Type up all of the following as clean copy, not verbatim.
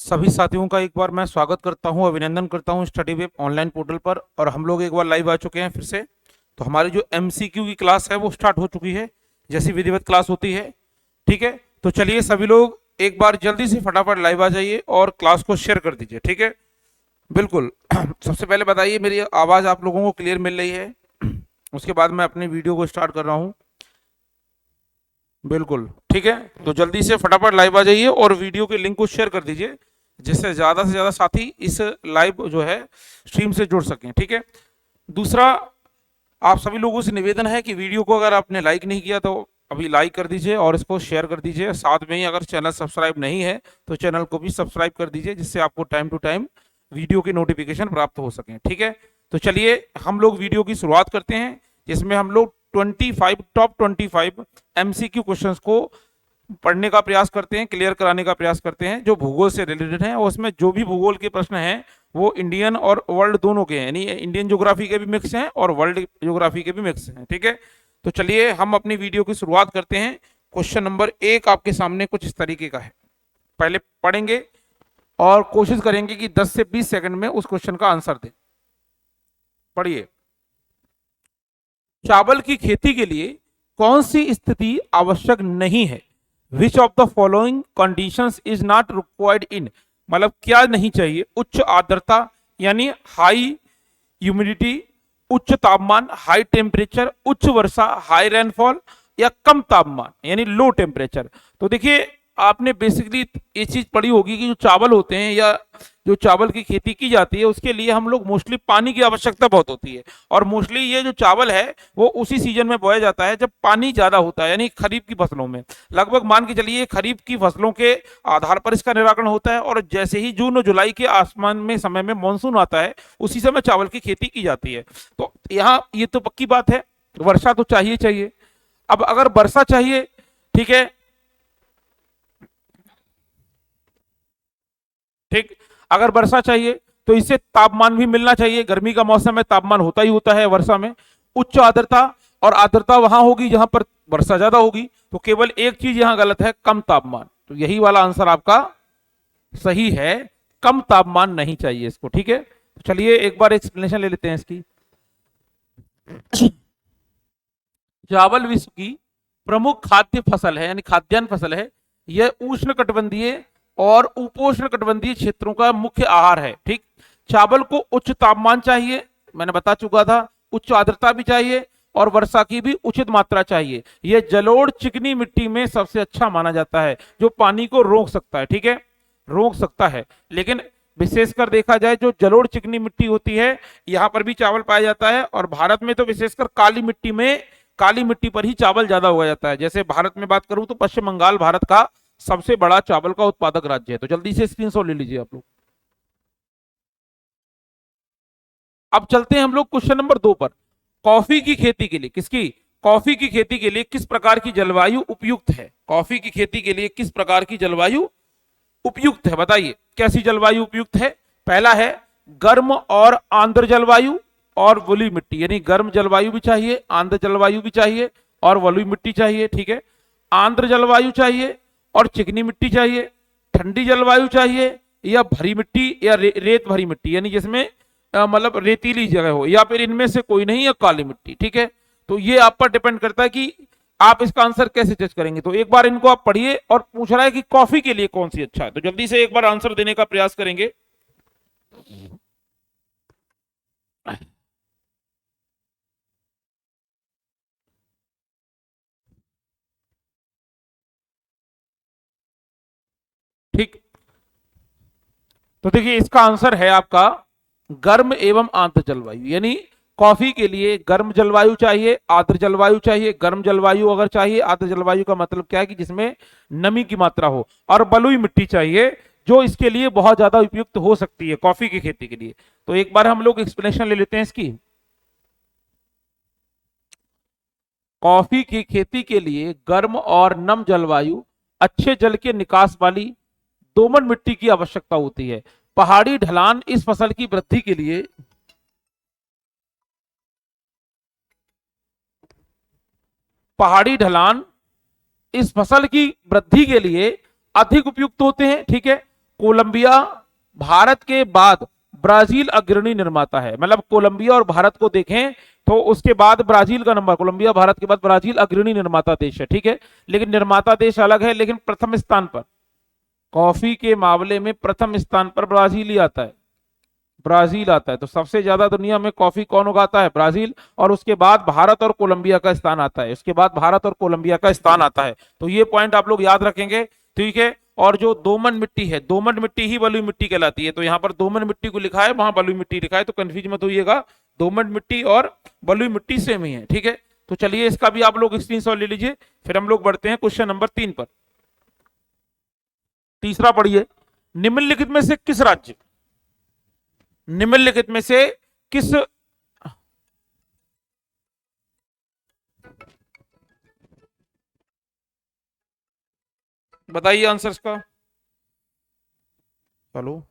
सभी साथियों का एक बार मैं स्वागत करता हूं, अभिनंदन करता हूं स्टडी वेब ऑनलाइन पोर्टल पर। और हम लोग एक बार लाइव आ चुके हैं फिर से। तो हमारी जो एमसीक्यू की क्लास है वो स्टार्ट हो चुकी है, जैसी विधिवत क्लास होती है। ठीक है, तो चलिए सभी लोग एक बार जल्दी से फटाफट लाइव आ जाइए और क्लास को शेयर कर दीजिए। ठीक है, बिल्कुल। सबसे पहले बताइए मेरी आवाज़ आप लोगों को क्लियर मिल रही है? उसके बाद मैं अपनी वीडियो को स्टार्ट कर रहा हूँ। बिल्कुल ठीक है, तो जल्दी से फटाफट लाइव आ जाइए और वीडियो के लिंक को शेयर कर दीजिए, जिससे ज़्यादा से ज़्यादा साथी इस लाइव जो है स्ट्रीम से जुड़ सकें। ठीक है, दूसरा, आप सभी लोगों से निवेदन है कि वीडियो को अगर आपने लाइक नहीं किया तो अभी लाइक कर दीजिए और इसको शेयर कर दीजिए। साथ में ही अगर चैनल सब्सक्राइब नहीं है तो चैनल को भी सब्सक्राइब कर दीजिए, जिससे आपको टाइम टू टाइम वीडियो की नोटिफिकेशन प्राप्त हो सकें। ठीक है, तो चलिए हम लोग वीडियो की शुरुआत करते हैं, जिसमें हम लोग 25 टॉप 25 एमसीक्यू क्वेश्चंस को पढ़ने का प्रयास करते हैं, क्लियर कराने का प्रयास करते हैं, जो भूगोल से रिलेटेड हैं। और उसमें जो भी भूगोल के प्रश्न हैं वो इंडियन और वर्ल्ड दोनों के हैं, यानी इंडियन ज्योग्राफी के भी मिक्स हैं और वर्ल्ड ज्योग्राफी के भी मिक्स हैं। ठीक है, तो चलिए हम अपनी वीडियो की शुरुआत करते हैं। क्वेश्चन नंबर 1 आपके सामने कुछ इस तरीके का है। पहले पढ़ेंगे और कोशिश करेंगे कि 10 से 20 सेकंड में उस क्वेश्चन का आंसर दें। पढ़िए, चावल की खेती के लिए कौन सी स्थिति आवश्यक नहीं है? Which of the following conditions is not required in, मतलब क्या नहीं चाहिए? उच्च आर्द्रता यानी हाई ह्यूमिडिटी, उच्च तापमान हाई टेम्परेचर, उच्च वर्षा हाई रेनफॉल, या कम तापमान यानी लो टेम्परेचर। तो देखिए, आपने बेसिकली ये चीज पढ़ी होगी कि जो चावल होते हैं या जो चावल की खेती की जाती है उसके लिए हम लोग मोस्टली पानी की आवश्यकता बहुत होती है। और मोस्टली ये जो चावल है वो उसी सीजन में बोया जाता है जब पानी ज्यादा होता है, यानी खरीफ की फसलों में। लगभग मान के चलिए खरीफ की फसलों के आधार पर इसका निराकरण होता है, और जैसे ही जून और जुलाई के आसमान में समय में मानसून आता है उसी समय चावल की खेती की जाती है। तो यहाँ ये तो पक्की बात है, वर्षा तो चाहिए चाहिए। अब अगर वर्षा चाहिए, ठीक है, ठीक, अगर वर्षा चाहिए तो इससे तापमान भी मिलना चाहिए। गर्मी का मौसम में तापमान होता ही होता है वर्षा में। उच्च आर्द्रता, और आर्द्रता वहां होगी जहां पर वर्षा ज्यादा होगी। तो केवल एक चीज यहां गलत है, कम तापमान। तो यही वाला आंसर आपका सही है, कम तापमान नहीं चाहिए इसको। ठीक है, तो चलिए एक बार एक्सप्लेनेशन ले लेते हैं इसकी। चावल विश्व की प्रमुख खाद्य फसल है, यानी खाद्यान्न फसल है। यह उष्ण कटिबंधीय और उपोष्ण कटिबंधीय क्षेत्रों का मुख्य आहार है। ठीक, चावल को उच्च तापमान चाहिए, मैंने बता चुका था, उच्च आर्द्रता भी चाहिए और वर्षा की भी उचित मात्रा चाहिए। यह जलोढ़ चिकनी मिट्टी में सबसे अच्छा माना जाता है, जो पानी को रोक सकता है। ठीक है, रोक सकता है। लेकिन विशेषकर देखा जाए जो जलोढ़ चिकनी मिट्टी होती है यहां पर भी चावल पाया जाता है, और भारत में तो विशेषकर काली मिट्टी पर ही चावल ज्यादा उगाया जाता है। जैसे भारत में बात करूं तो पश्चिम बंगाल भारत का सबसे बड़ा चावल का उत्पादक राज्य है। तो जल्दी से स्क्रीनशॉट ले लीजिए आप लोग। अब चलते हैं हम लोग क्वेश्चन नंबर 2 पर। कॉफी की खेती के लिए किसकी कॉफी की खेती के लिए किस प्रकार की जलवायु उपयुक्त है? कॉफी की खेती के लिए किस प्रकार की जलवायु उपयुक्त है? बताइए कैसी जलवायु उपयुक्त है। पहला है गर्म और आर्द्र जलवायु और बलुई मिट्टी, यानी गर्म जलवायु भी चाहिए, आर्द्र जलवायु भी चाहिए और बलुई मिट्टी चाहिए। ठीक है, आर्द्र जलवायु चाहिए और चिकनी मिट्टी चाहिए, ठंडी जलवायु चाहिए, या भरी मिट्टी या रेत भरी मिट्टी, यानी जिसमें मतलब रेतीली जगह हो, या फिर इनमें से कोई नहीं, या काली मिट्टी। ठीक है, तो ये आप पर डिपेंड करता है कि आप इसका आंसर कैसे जज करेंगे। तो एक बार इनको आप पढ़िए, और पूछ रहा है कि कॉफी के लिए कौन सी अच्छा है, तो जल्दी से एक बार आंसर देने का प्रयास करेंगे। ठीक, तो देखिए इसका आंसर है आपका गर्म एवं आर्द्र जलवायु, यानी कॉफी के लिए गर्म जलवायु चाहिए, आर्द्र जलवायु चाहिए। गर्म जलवायु अगर चाहिए, आर्द्र जलवायु का मतलब क्या है कि जिसमें नमी की मात्रा हो, और बलुई मिट्टी चाहिए जो इसके लिए बहुत ज्यादा उपयुक्त हो सकती है कॉफी की खेती के लिए। तो एक बार हम लोग एक्सप्लेनेशन ले लेते हैं इसकी। कॉफी की खेती के लिए गर्म और नम जलवायु, अच्छे जल के निकास वाली दोमट मिट्टी की आवश्यकता होती है। पहाड़ी ढलान इस फसल की वृद्धि के लिए पहाड़ी ढलान इस फसल की वृद्धि के लिए अधिक उपयुक्त होते हैं। ठीक है, कोलंबिया भारत के बाद ब्राजील अग्रणी निर्माता है। मतलब कोलंबिया और भारत को देखें तो उसके बाद ब्राजील का नंबर, कोलंबिया भारत के बाद ब्राजील अग्रणी निर्माता देश है, ठीक है। लेकिन निर्माता देश अलग है, लेकिन प्रथम स्थान पर कॉफी के मामले में प्रथम स्थान पर ब्राजील ही आता है, ब्राजील आता है। तो सबसे ज्यादा दुनिया में कॉफी कौन उगाता है? ब्राजील। और उसके बाद भारत और कोलंबिया का स्थान आता है, उसके बाद भारत और कोलंबिया का स्थान आता है। तो ये पॉइंट आप लोग याद रखेंगे, ठीक है। और जो दोमट मिट्टी है, दोमट मिट्टी ही बलुई मिट्टी कहलाती है। तो यहाँ पर दोमट मिट्टी को लिखा है, वहां बलुई मिट्टी लिखा है, तो कंफ्यूज मत होइएगा, दोमट मिट्टी और बलुई मिट्टी सेम ही है, ठीक है। तो चलिए इसका भी आप लोग स्क्रीनशॉट ले लीजिए। फिर हम लोग बढ़ते हैं क्वेश्चन नंबर 3 पर। तीसरा पढ़िए, निम्नलिखित में से किस राज्य, निम्नलिखित में से किस, बताइए आंसर इसका। चलो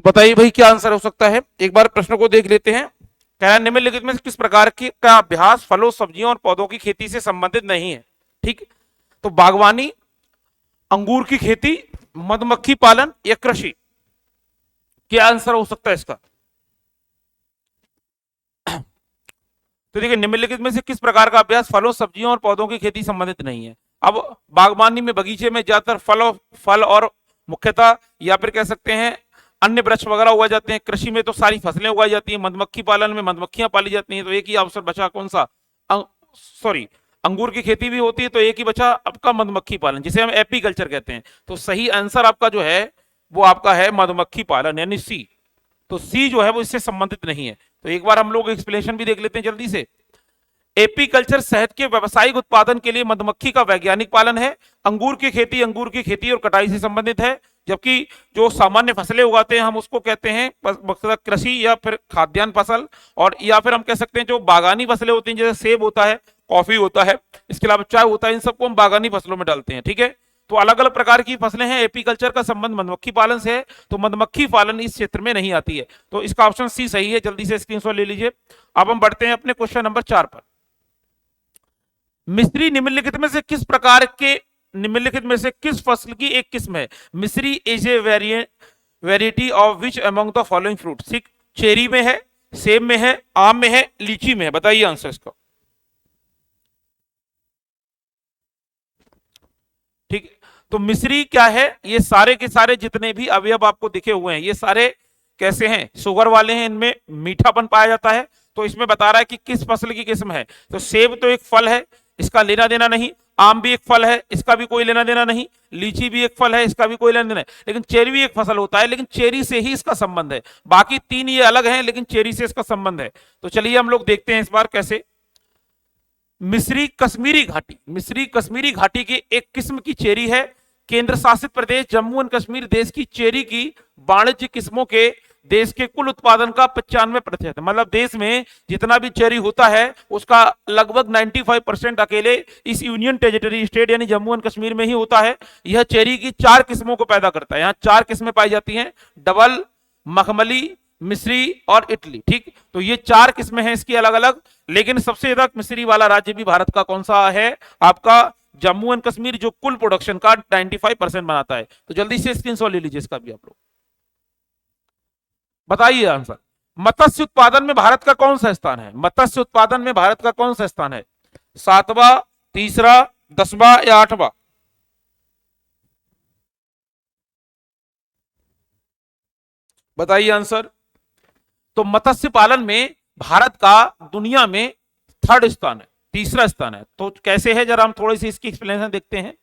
बताइए भाई क्या आंसर हो सकता है, एक बार प्रश्न को देख लेते हैं। कह रहा है निम्नलिखित में से किस प्रकार की का अभ्यास फलों, सब्जियों और पौधों की खेती से संबंधित नहीं है, ठीक। तो बागवानी, अंगूर की खेती, मधुमक्खी पालन या कृषि, क्या आंसर हो सकता है इसका? तो देखिए निम्नलिखित में से किस प्रकार का अभ्यास फलों, सब्जियों और पौधों की खेती संबंधित नहीं है। अब बागवानी में, बगीचे में ज्यादातर फल और मुख्यतः, या फिर कह सकते हैं अन्य वृक्ष वगैरह उगाए जाते हैं। कृषि में तो सारी फसलें उगाई जाती हैं। मधुमक्खी पालन में मधुमक्खियां पाली जाती हैं। तो एक ही अवसर बचा कौन सा, सॉरी, अंगूर की खेती भी होती है, तो एक ही बचा आपका मधुमक्खी पालन, जिसे हम एपीकल्चर कहते हैं। तो सही आंसर आपका जो है वो आपका है मधुमक्खी पालन, यानी सी। तो सी जो है वो इससे संबंधित नहीं है। तो एक बार हम लोग एक्सप्लेनेशन भी देख लेते हैं जल्दी से। एपीकल्चर शहद के व्यावसायिक उत्पादन के लिए मधुमक्खी का वैज्ञानिक पालन है। अंगूर की खेती अंगूर की खेती और कटाई से संबंधित है। जबकि जो सामान्य फसलें उगाते हैं हम उसको कहते हैं कृषि या फिर खाद्यान्न फसल, और या फिर हम कह सकते हैं जो बागानी फसलें होती हैं, जैसे सेब होता है, कॉफी होता है, इसके अलावा चाय होता है, इन सबको हम बागानी फसलों में डालते हैं, ठीक है। तो अलग अलग प्रकार की फसलें हैं। एपीकल्चर का संबंध मधुमक्खी पालन से है, तो मधुमक्खी पालन इस क्षेत्र में नहीं आती है। तो इसका ऑप्शन सी सही है, जल्दी से स्क्रीनशॉट ले लीजिए। अब हम बढ़ते हैं अपने क्वेश्चन नंबर 4 पर। मिस्री निम्नलिखित में से किस प्रकार के, निम्नलिखित में से किस फसल की एक किस्म है? मिस्री is a variety of which among the following fruit, ठीक। चेरी में है, सेब में है, आम में है, लीची में है, बताइए आंसर इसका। ठीक। तो मिस्री क्या है? ये सारे के सारे जितने भी अवयव आपको दिखे हुए हैं ये सारे कैसे हैं? शुगर वाले हैं, इनमें मीठापन पाया जाता है। तो इसमें बता रहा है कि किस फसल की किस्म है। तो सेब तो एक फल है, इसका लेना देना नहीं। आम भी एक फल है, इसका भी कोई लेना देना नहीं। लीची भी एक फल है, इसका भी कोई लेना देना नहीं। लेकिन चेरी भी एक फसल होता है, लेकिन चेरी से ही इसका संबंध है। बाकी तीन ये अलग हैं, लेकिन चेरी से इसका संबंध है। तो चलिए हम लोग देखते हैं इस बार कैसे। मिस्री कश्मीरी घाटी, मिस्री कश्मीरी घाटी की एक किस्म की चेरी है। केंद्र शासित प्रदेश जम्मू एंड कश्मीर देश की चेरी की वाणिज्य किस्मों के देश के कुल उत्पादन का 95%, मतलब देश में जितना भी चेरी होता है उसका लगभग 95% अकेले इस यूनियन टेरिटरी स्टेट यानी जम्मू एंड कश्मीर में ही होता है। यह चेरी की 4 किस्मों को पैदा करता है। यहाँ 4 किस्में पाई जाती हैं, डबल, मखमली, मिस्री और इटली, ठीक। तो ये 4 किस्में हैं इसकी अलग अलग। लेकिन सबसे ज्यादा मिस्री वाला राज्य भी भारत का कौन सा है? आपका जम्मू एंड कश्मीर, जो कुल प्रोडक्शन का 95% बनाता है। तो जल्दी से स्क्रीनशॉट ले लीजिए इसका भी आप लोग, बताइए आंसर। मत्स्य उत्पादन में भारत का कौन सा स्थान है? मत्स्य उत्पादन में भारत का कौन सा स्थान है? 7वां, तीसरा, 10वां या 8वां? बताइए आंसर। तो मत्स्य पालन में भारत का दुनिया में थर्ड स्थान है, तीसरा स्थान है। तो कैसे है, जरा हम थोड़ी सी इसकी एक्सप्लेनेशन देखते हैं।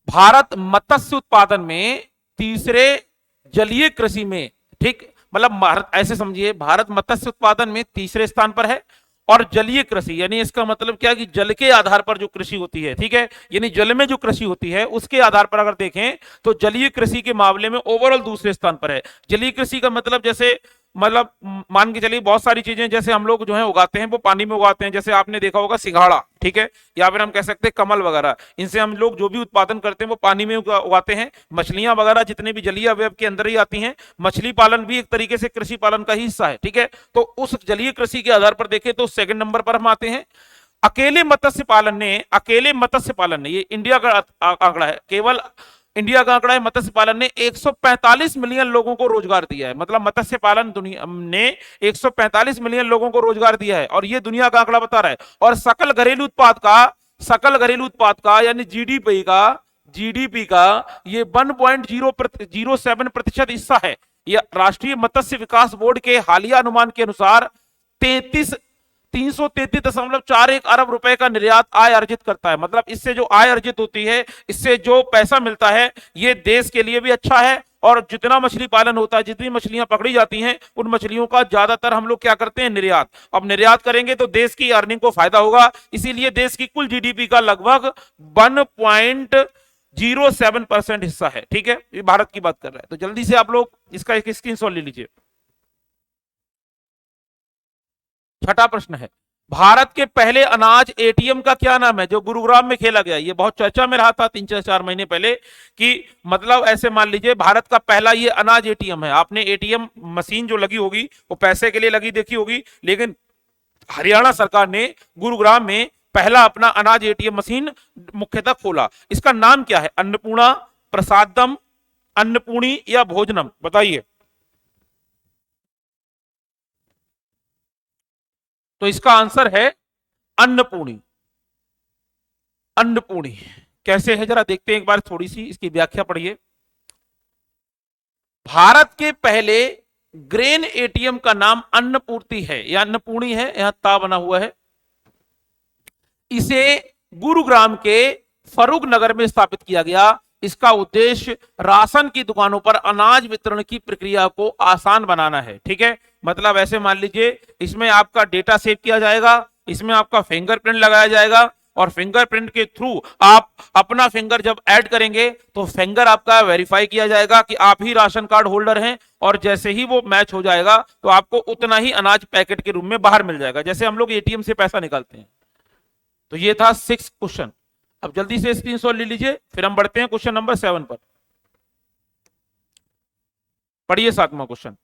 भारत मत्स्य उत्पादन में तीसरे, जलीय कृषि में, ठीक, मतलब भारत, ऐसे समझिए, भारत मत्स्य उत्पादन में तीसरे स्थान पर है, और जलीय कृषि यानी इसका मतलब क्या कि जल के आधार पर जो कृषि होती है, ठीक है, यानी जल में जो कृषि होती है उसके आधार पर अगर देखें तो जलीय कृषि के मामले में ओवरऑल दूसरे स्थान पर है। जलीय कृषि का मतलब जैसे, मतलब मान के चलिए बहुत सारी चीजें जैसे हम लोग जो है उगाते हैं वो पानी में उगाते हैं, जैसे आपने देखा होगा सिंघाड़ा, ठीक है, या फिर हम कह सकते हैं कमल वगैरह, इनसे हम लोग जो भी उत्पादन करते हैं वो पानी में उगाते हैं। मछलियां वगैरह जितने भी जलीय अवयव के अंदर ही आती हैं। मछली पालन भी एक तरीके से कृषि पालन का ही हिस्सा है, ठीक है। तो उस जलीय कृषि के आधार पर देखें तो सेकंड नंबर पर हम आते हैं। अकेले मत्स्य पालन ने, ये इंडिया का आंकड़ा है, केवल इंडिया का आंकड़ा है, मत्स्य पालन ने 145 मिलियन लोगों को रोजगार दिया है। मतलब मत्स्य पालन दुनिया ने 145 मिलियन लोगों को रोजगार दिया है, और ये दुनिया का आंकड़ा बता रहा है। और सकल घरेलू उत्पाद का यानी जीडीपी का ये 1.07% हिस्सा है। यह राष्ट्रीय मत्स्य विकास बोर्ड के हालिया अनुमान के अनुसार 333.41 अरब रुपए का निर्यात आय अर्जित करता है। मतलब इससे जो आय अर्जित होती है, इससे जो पैसा मिलता है, ये देश के लिए भी अच्छा है। और जितना मछली पालन होता है, जितनी मछलियां पकड़ी जाती हैं, उन मछलियों का ज्यादातर हम लोग क्या करते हैं, निर्यात। अब निर्यात करेंगे तो देश की अर्निंग को फायदा होगा, इसीलिए देश की कुल जीडीपी का लगभग 1.07% हिस्सा है, ठीक है। ये भारत की बात कर रहा है। तो जल्दी से आप लोग इसका एक स्क्रीनशॉट ले लीजिए। छठा प्रश्न है, भारत के पहले अनाज एटीएम का क्या नाम है, जो गुरुग्राम में खेला गया। ये बहुत चर्चा में रहा था 3 4 महीने पहले कि मतलब ऐसे मान लीजिए भारत का पहला ये अनाज एटीएम है। आपने एटीएम मशीन जो लगी होगी वो पैसे के लिए लगी देखी होगी, लेकिन हरियाणा सरकार ने गुरुग्राम में पहला अपना अनाज एटीएम मशीन मुख्यतः खोला। इसका नाम क्या है, अन्नपूर्णा, प्रसादम, अन्नपूर्णी या भोजनम, बताइए। तो इसका आंसर है अन्नपूर्णी। अन्नपूर्णी कैसे है जरा देखते हैं एक बार, थोड़ी सी इसकी व्याख्या पढ़िए। भारत के पहले ग्रेन एटीएम का नाम अन्नपूर्ति है या अन्नपूर्णी है, यहां ता बना हुआ है। इसे गुरुग्राम के फरूख नगर में स्थापित किया गया। इसका उद्देश्य राशन की दुकानों पर अनाज वितरण की प्रक्रिया को आसान बनाना है, ठीक है। मतलब ऐसे मान लीजिए इसमें आपका डेटा सेव किया जाएगा, इसमें आपका फिंगरप्रिंट लगाया जाएगा, और फिंगरप्रिंट के थ्रू आप अपना फिंगर जब ऐड करेंगे तो फिंगर आपका वेरीफाई किया जाएगा कि आप ही राशन कार्ड होल्डर हैं, और जैसे ही वो मैच हो जाएगा तो आपको उतना ही अनाज पैकेट के रूप में बाहर मिल जाएगा, जैसे हम लोग एटीएम से पैसा निकालते हैं। तो ये था 6 क्वेश्चन। अब जल्दी से स्क्रीनशॉट ले लीजिए, फिर हम बढ़ते हैं क्वेश्चन नंबर 7 पर। पढ़िए 7वां क्वेश्चन।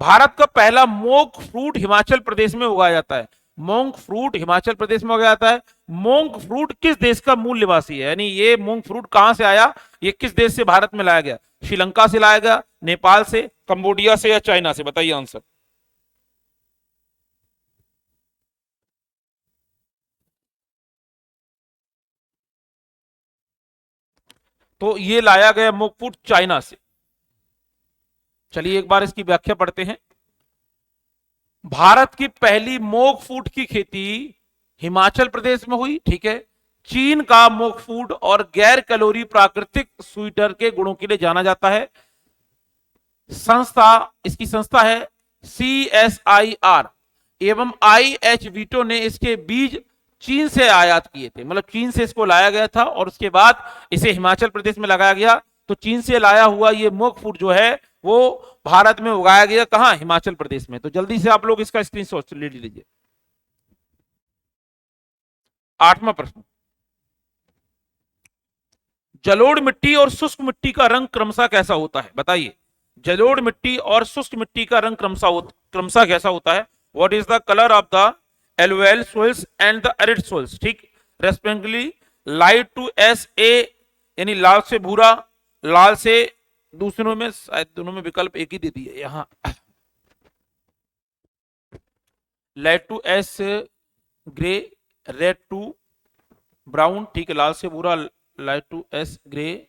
भारत का पहला मोंग फ्रूट हिमाचल प्रदेश में उगाया जाता है। मोंग फ्रूट हिमाचल प्रदेश में उगाया जाता है। मोंग फ्रूट किस देश का मूल निवासी है, यानी ये मोंग फ्रूट कहां से आया, ये किस देश से भारत में लाया गया। श्रीलंका से लाया गया, नेपाल से, कंबोडिया से या चाइना से, बताइए आंसर। तो ये लाया गया मोंग फ्रूट चाइना से। चलिए एक बार इसकी व्याख्या पढ़ते हैं। भारत की पहली मोक फूड की खेती हिमाचल प्रदेश में हुई, ठीक है। चीन का मोक फूड और गैर कैलोरी प्राकृतिक स्वीटर के गुणों के लिए जाना जाता है। इसकी संस्था है CSIR एवं IH वीटो ने इसके बीज चीन से आयात किए थे। मतलब चीन से इसको लाया गया था और उसके बाद इसे हिमाचल प्रदेश में लगाया गया। तो चीन से लाया हुआ ये मोक फूड जो है वो भारत में उगाया गया, कहां, हिमाचल प्रदेश में। तो जल्दी से आप लोग इसका स्क्रीनशॉट ले लीजिए। 8वां प्रश्न, जलोढ़ मिट्टी और शुष्क मिट्टी का रंग क्रमशः कैसा होता है, बताइए। जलोढ़ मिट्टी और शुष्क मिट्टी का रंग क्रमशः कैसा होता है। What is the colour of the alluvial soils and the arid soils, ठीक, रेस्पेक्टिवली लाइट टू SA यानी लाल से भूरा, लाल से, दूसरों में शायद दोनों में विकल्प एक ही दे दिए यहां, light to S grey, red to brown, ठीक है, लाल से भूरा, लाइट टू S ग्रे,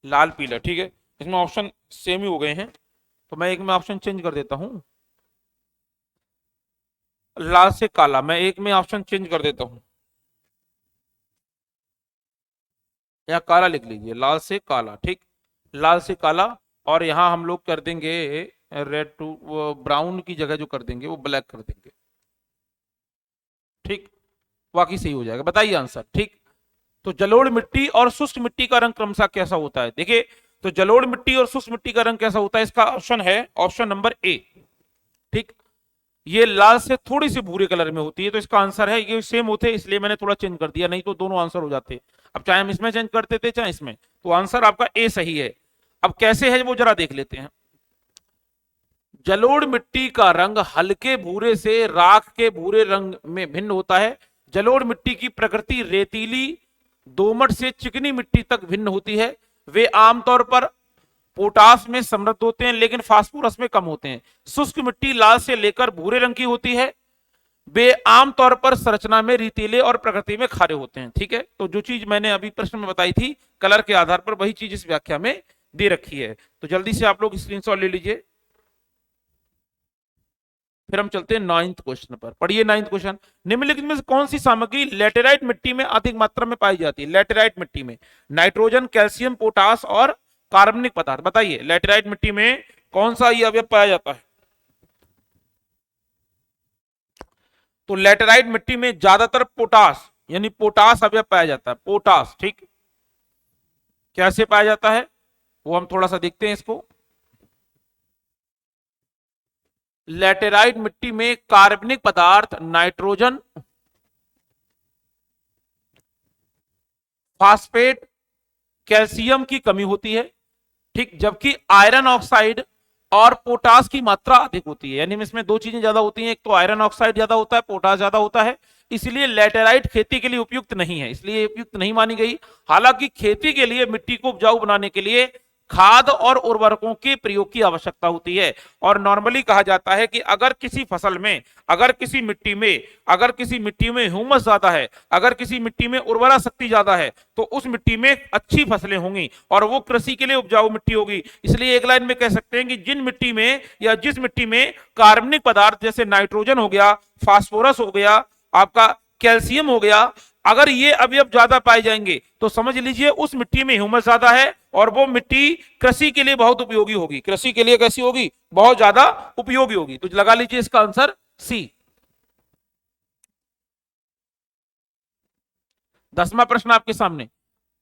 लाल पीला, ठीक है। इसमें ऑप्शन सेम ही हो गए हैं, तो मैं एक में ऑप्शन चेंज कर देता हूं, लाल से काला, मैं एक में ऑप्शन चेंज कर देता हूं, या काला लिख लीजिए, लाल से काला, ठीक, लाल से काला। और यहां हम लोग कर देंगे रेड टू, ब्राउन की जगह जो कर देंगे वो ब्लैक कर देंगे, ठीक, बाकी सही हो जाएगा। बताइए आंसर, ठीक। तो जलोढ़ मिट्टी और शुष्क मिट्टी का रंग क्रमशः कैसा होता है? देखिए, तो जलोढ़ मिट्टी और शुष्क मिट्टी का रंग कैसा होता है, इसका ऑप्शन है ऑप्शन नंबर ए, ठीक। ये लाल से थोड़ी सी भूरे कलर में होती है, तो इसका आंसर है, ये सेम होते हैं इसलिए मैंने थोड़ा चेंज कर दिया, नहीं तो दोनों आंसर हो जाते। अब चाहे हम इसमें चेंज करते थे चाहे इसमें, तो आंसर आपका ए सही है। अब कैसे है वो जरा देख लेते हैं। जलोढ़ मिट्टी का रंग हल्के भूरे से राख के भूरे रंग में भिन्न होता है। जलोढ़ मिट्टी की प्रकृति रेतीली, दोमट से चिकनी मिट्टी तक भिन्न होती है। वे आमतौर पर पोटास में समृद्ध होते हैं लेकिन फास्फोरस में कम होते हैं। शुष्क मिट्टी लाल से लेकर भूरे रंग की होती है। वे आमतौर पर संरचना में रेतीले और प्रकृति में खारे होते हैं, ठीक है। तो जो चीज मैंने अभी प्रश्न में बताई थी कलर के आधार पर, वही चीज इस व्याख्या में दे रखी है। तो जल्दी से आप लोग स्क्रीनशॉट ले लीजिए। फिर हम चलते हैं 9th क्वेश्चन पर। पढ़िए 9th क्वेश्चन। निम्नलिखित में से कौन सी सामग्री लेटेराइट मिट्टी में अधिक मात्रा में पाई जाती है? लेटेराइट मिट्टी में नाइट्रोजन, कैल्शियम, पोटास और कार्बनिक पदार्थ। बताइए लेटेराइट मिट्टी में कौन सा ये अवयव पाया जाता है? तो लेटेराइट मिट्टी में ज्यादातर पोटास यानी पोटास अवयव पाया जाता है, पोटास, ठीक। कैसे पाया जाता है वो हम थोड़ा सा देखते हैं इसको। लेटेराइट मिट्टी में कार्बनिक पदार्थ नाइट्रोजन, फास्फेट, कैल्शियम की कमी होती है, ठीक, जबकि आयरन ऑक्साइड और पोटास की मात्रा अधिक होती है। यानी इसमें दो चीजें ज्यादा होती हैं, एक तो आयरन ऑक्साइड ज्यादा होता है, पोटास ज्यादा होता है, इसलिए लेटेराइट खेती के लिए उपयुक्त नहीं है, इसलिए उपयुक्त नहीं मानी गई। हालांकि खेती के लिए मिट्टी को उपजाऊ बनाने के लिए खाद और उर्वरकों के प्रयोग की आवश्यकता होती है। और नॉर्मली कहा जाता है कि अगर किसी फसल में, अगर किसी मिट्टी में ह्यूमस ज्यादा है, अगर किसी मिट्टी में उर्वरा शक्ति ज्यादा है, तो उस मिट्टी में अच्छी फसलें होंगी और वो कृषि के लिए उपजाऊ मिट्टी होगी। इसलिए एक लाइन में कह सकते हैं कि जिन मिट्टी में या जिस मिट्टी में कार्बनिक पदार्थ जैसे नाइट्रोजन हो गया, फास्फोरस हो गया, आपका कैल्शियम हो गया, अगर ये अवयव ज्यादा पाए जाएंगे तो समझ लीजिए उस मिट्टी में ह्यूमस ज्यादा है और वो मिट्टी कृषि के लिए बहुत उपयोगी होगी। कृषि के लिए कैसी होगी? बहुत ज्यादा उपयोगी होगी। तो लगा लीजिए इसका आंसर सी। 10वां प्रश्न आपके सामने।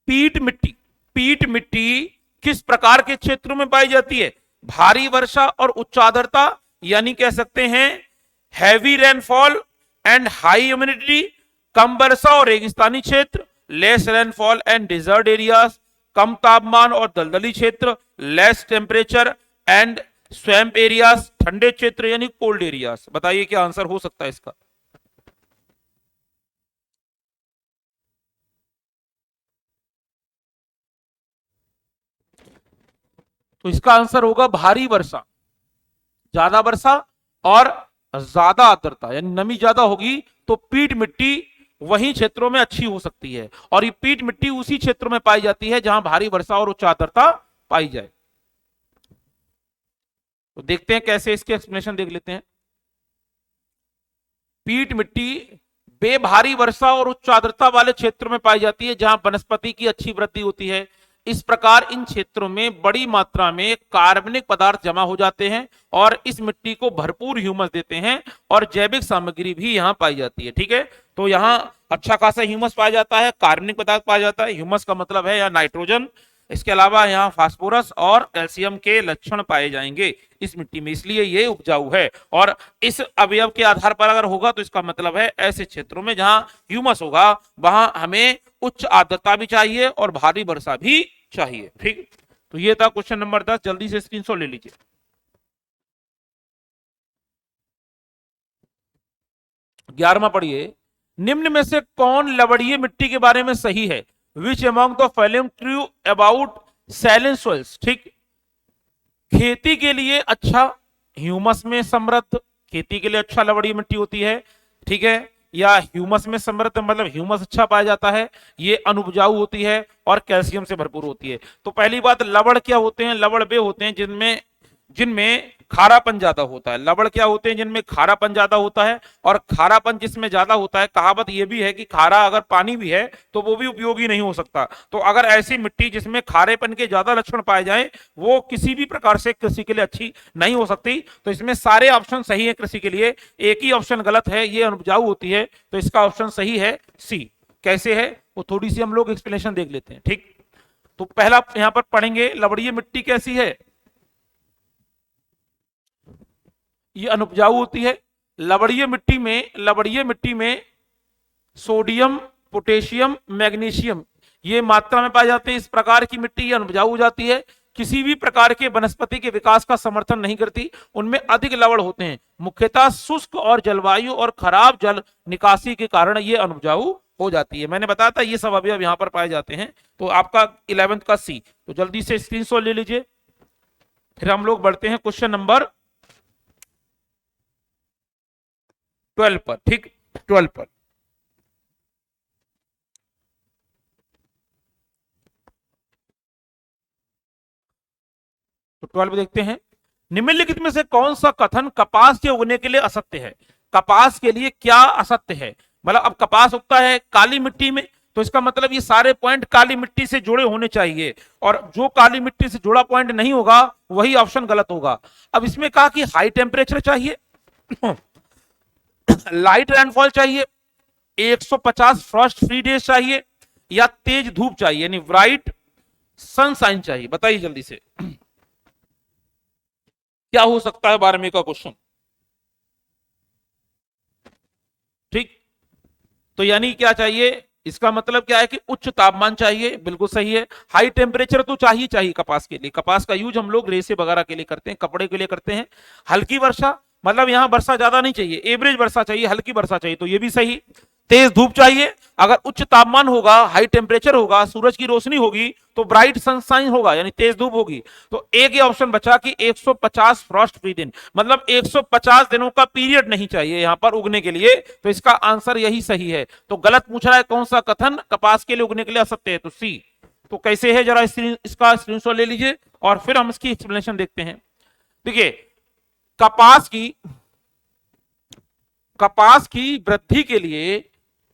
पीट मिट्टी किस प्रकार के क्षेत्रों में पाई जाती है? भारी वर्षा और उच्च आर्द्रता, यानी कह सकते हैं heavy rainfall and high humidity, कम वर्षा और रेगिस्तानी क्षेत्र, less rainfall and desert areas, कम तापमान और दलदली क्षेत्र, less temperature and swamp areas, ठंडे क्षेत्र यानी कोल्ड एरियाज। बताइए क्या आंसर हो सकता है इसका? तो इसका आंसर होगा भारी वर्षा, ज्यादा वर्षा और ज्यादा आर्द्रता, यानी नमी ज्यादा होगी तो पीट मिट्टी वही क्षेत्रों में अच्छी हो सकती है। और ये पीट मिट्टी उसी क्षेत्रों में पाई जाती है जहां भारी वर्षा और उच्च आर्द्रता पाई जाए। तो देखते हैं कैसे, इसके एक्सप्लेनेशन देख लेते हैं। पीट मिट्टी बे भारी वर्षा और उच्च आर्द्रता वाले क्षेत्रों में पाई जाती है जहां वनस्पति की अच्छी वृद्धि होती है। इस प्रकार इन क्षेत्रों में बड़ी मात्रा में कार्बनिक पदार्थ जमा हो जाते हैं और इस मिट्टी को भरपूर ह्यूमस देते हैं और जैविक सामग्री भी यहां पाई जाती है, ठीक है। तो यहां अच्छा खासा ह्यूमस पाया जाता है, कार्बनिक पदार्थ पाया जाता है। ह्यूमस का मतलब है या नाइट्रोजन, इसके अलावा यहाँ फास्फोरस और कैल्शियम के लक्षण पाए जाएंगे इस मिट्टी में, इसलिए ये उपजाऊ है। और इस अवयव के आधार पर अगर होगा तो इसका मतलब है ऐसे क्षेत्रों में जहां ह्यूमस होगा वहां हमें उच्च आर्द्रता भी चाहिए और भारी वर्षा भी चाहिए, ठीक। तो ये था क्वेश्चन नंबर 10। जल्दी से स्क्रीनशॉट ले लीजिए। ग्यारहवां पढ़िए। निम्न में से कौन लवणीय मिट्टी के बारे में सही है? Which among the following true about saline soils, ठीक। खेती के लिए अच्छा, ह्यूमस में समृद्ध, खेती के लिए अच्छा लवणीय मिट्टी होती है, ठीक है। या ह्यूमस में समृद्ध, मतलब ह्यूमस अच्छा पाया जाता है, ये अनुपजाऊ होती है और कैल्शियम से भरपूर होती है। तो पहली बात, लवण क्या होते हैं? लवण वे होते हैं जिनमें जिनमें खारापन ज्यादा होता है। लवण क्या होते हैं? जिनमें खारापन ज्यादा होता है, और खारापन जिसमें ज्यादा होता है, कहावत यह भी है कि खारा अगर पानी भी है तो वो भी उपयोगी नहीं हो सकता। तो अगर ऐसी मिट्टी जिसमें खारेपन के ज्यादा लक्षण पाए जाए, वो किसी भी प्रकार से कृषि के लिए अच्छी नहीं हो सकती। तो इसमें सारे ऑप्शन सही है कृषि के लिए, एक ही ऑप्शन गलत है, ये अनुपजाऊ होती है। तो इसका ऑप्शन सही है सी। कैसे है वो थोड़ी सी हम लोग एक्सप्लेनेशन देख लेते हैं। ठीक, तो पहला यहां पर पढ़ेंगे, लवणीय मिट्टी कैसी है? ये अनुपजाऊ होती है। लवणीय मिट्टी में सोडियम, पोटेशियम, मैग्नीशियम ये मात्रा में पाए जाते हैं। इस प्रकार की मिट्टी ये अनुपजाऊ हो जाती है, किसी भी प्रकार के वनस्पति के विकास का समर्थन नहीं करती, उनमें अधिक लवण होते हैं। मुख्यतः शुष्क और जलवायु और खराब जल निकासी के कारण ये अनुपजाऊ हो जाती है। मैंने बताया था ये सब अवयव यहां पर पाए जाते हैं। तो आपका 11th का सी। तो जल्दी से स्क्रीनशॉट ले लीजिए। फिर हम लोग बढ़ते हैं क्वेश्चन नंबर 12 पर। ठीक, 12 पर। तो 12 देखते हैं, निम्नलिखित में से कौन सा कथन कपास के उगने के लिए असत्य है? कपास के लिए क्या असत्य है? मतलब अब कपास उगता है काली मिट्टी में, तो इसका मतलब ये सारे पॉइंट काली मिट्टी से जुड़े होने चाहिए, और जो काली मिट्टी से जुड़ा पॉइंट नहीं होगा वही ऑप्शन गलत होगा। अब इसमें कहा कि हाई टेम्परेचर चाहिए, लाइट रेनफॉल चाहिए, 150 फ्रॉस्ट फ्री डेज चाहिए, या तेज धूप चाहिए यानी ब्राइट सनशाइन चाहिए। बताइए जल्दी से क्या हो सकता है 12वीं का क्वेश्चन। ठीक, तो यानी क्या चाहिए? इसका मतलब क्या है कि उच्च तापमान चाहिए, बिल्कुल सही है। हाई टेम्परेचर तो चाहिए चाहिए कपास के लिए, कपास का यूज हम लोग रेसे वगैरह के लिए करते हैं, कपड़े के लिए करते हैं। हल्की वर्षा, मतलब यहां वर्षा ज्यादा नहीं चाहिए, एवरेज वर्षा चाहिए, हल्की वर्षा चाहिए, तो ये भी सही। तेज धूप चाहिए, अगर उच्च तापमान होगा, हाई टेम्परेचर होगा, सूरज की रोशनी होगी तो ब्राइट सनशाइन होगा यानी तेज धूप होगी। तो एक ही ऑप्शन बचा कि 150 फ्रॉस्ट फ्री दिन, मतलब 150 दिनों का पीरियड नहीं चाहिए यहां पर उगने के लिए। तो इसका आंसर यही सही है। तो गलत पूछ रहा है कौन सा कथन कपास के लिए उगने के लिए असत्य है, तो सी। तो कैसे है जरा इसका स्क्रीनशॉट ले लीजिए और फिर हम इसकी एक्सप्लेनेशन देखते हैं। देखिए, कपास की कपास की वृद्धि के लिए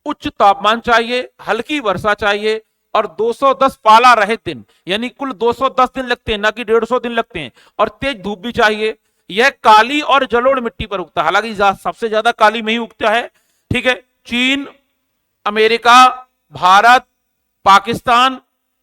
उच्च तापमान चाहिए, हल्की वर्षा चाहिए, और 210 पाला रहित दिन, यानी कुल 210 दिन लगते हैं, ना कि 150 दिन लगते हैं, और तेज धूप भी चाहिए। यह काली और जलोढ़ मिट्टी पर उगता है, हालांकि सबसे ज्यादा काली में ही उगता है। ठीक है, चीन, अमेरिका, भारत, पाकिस्तान,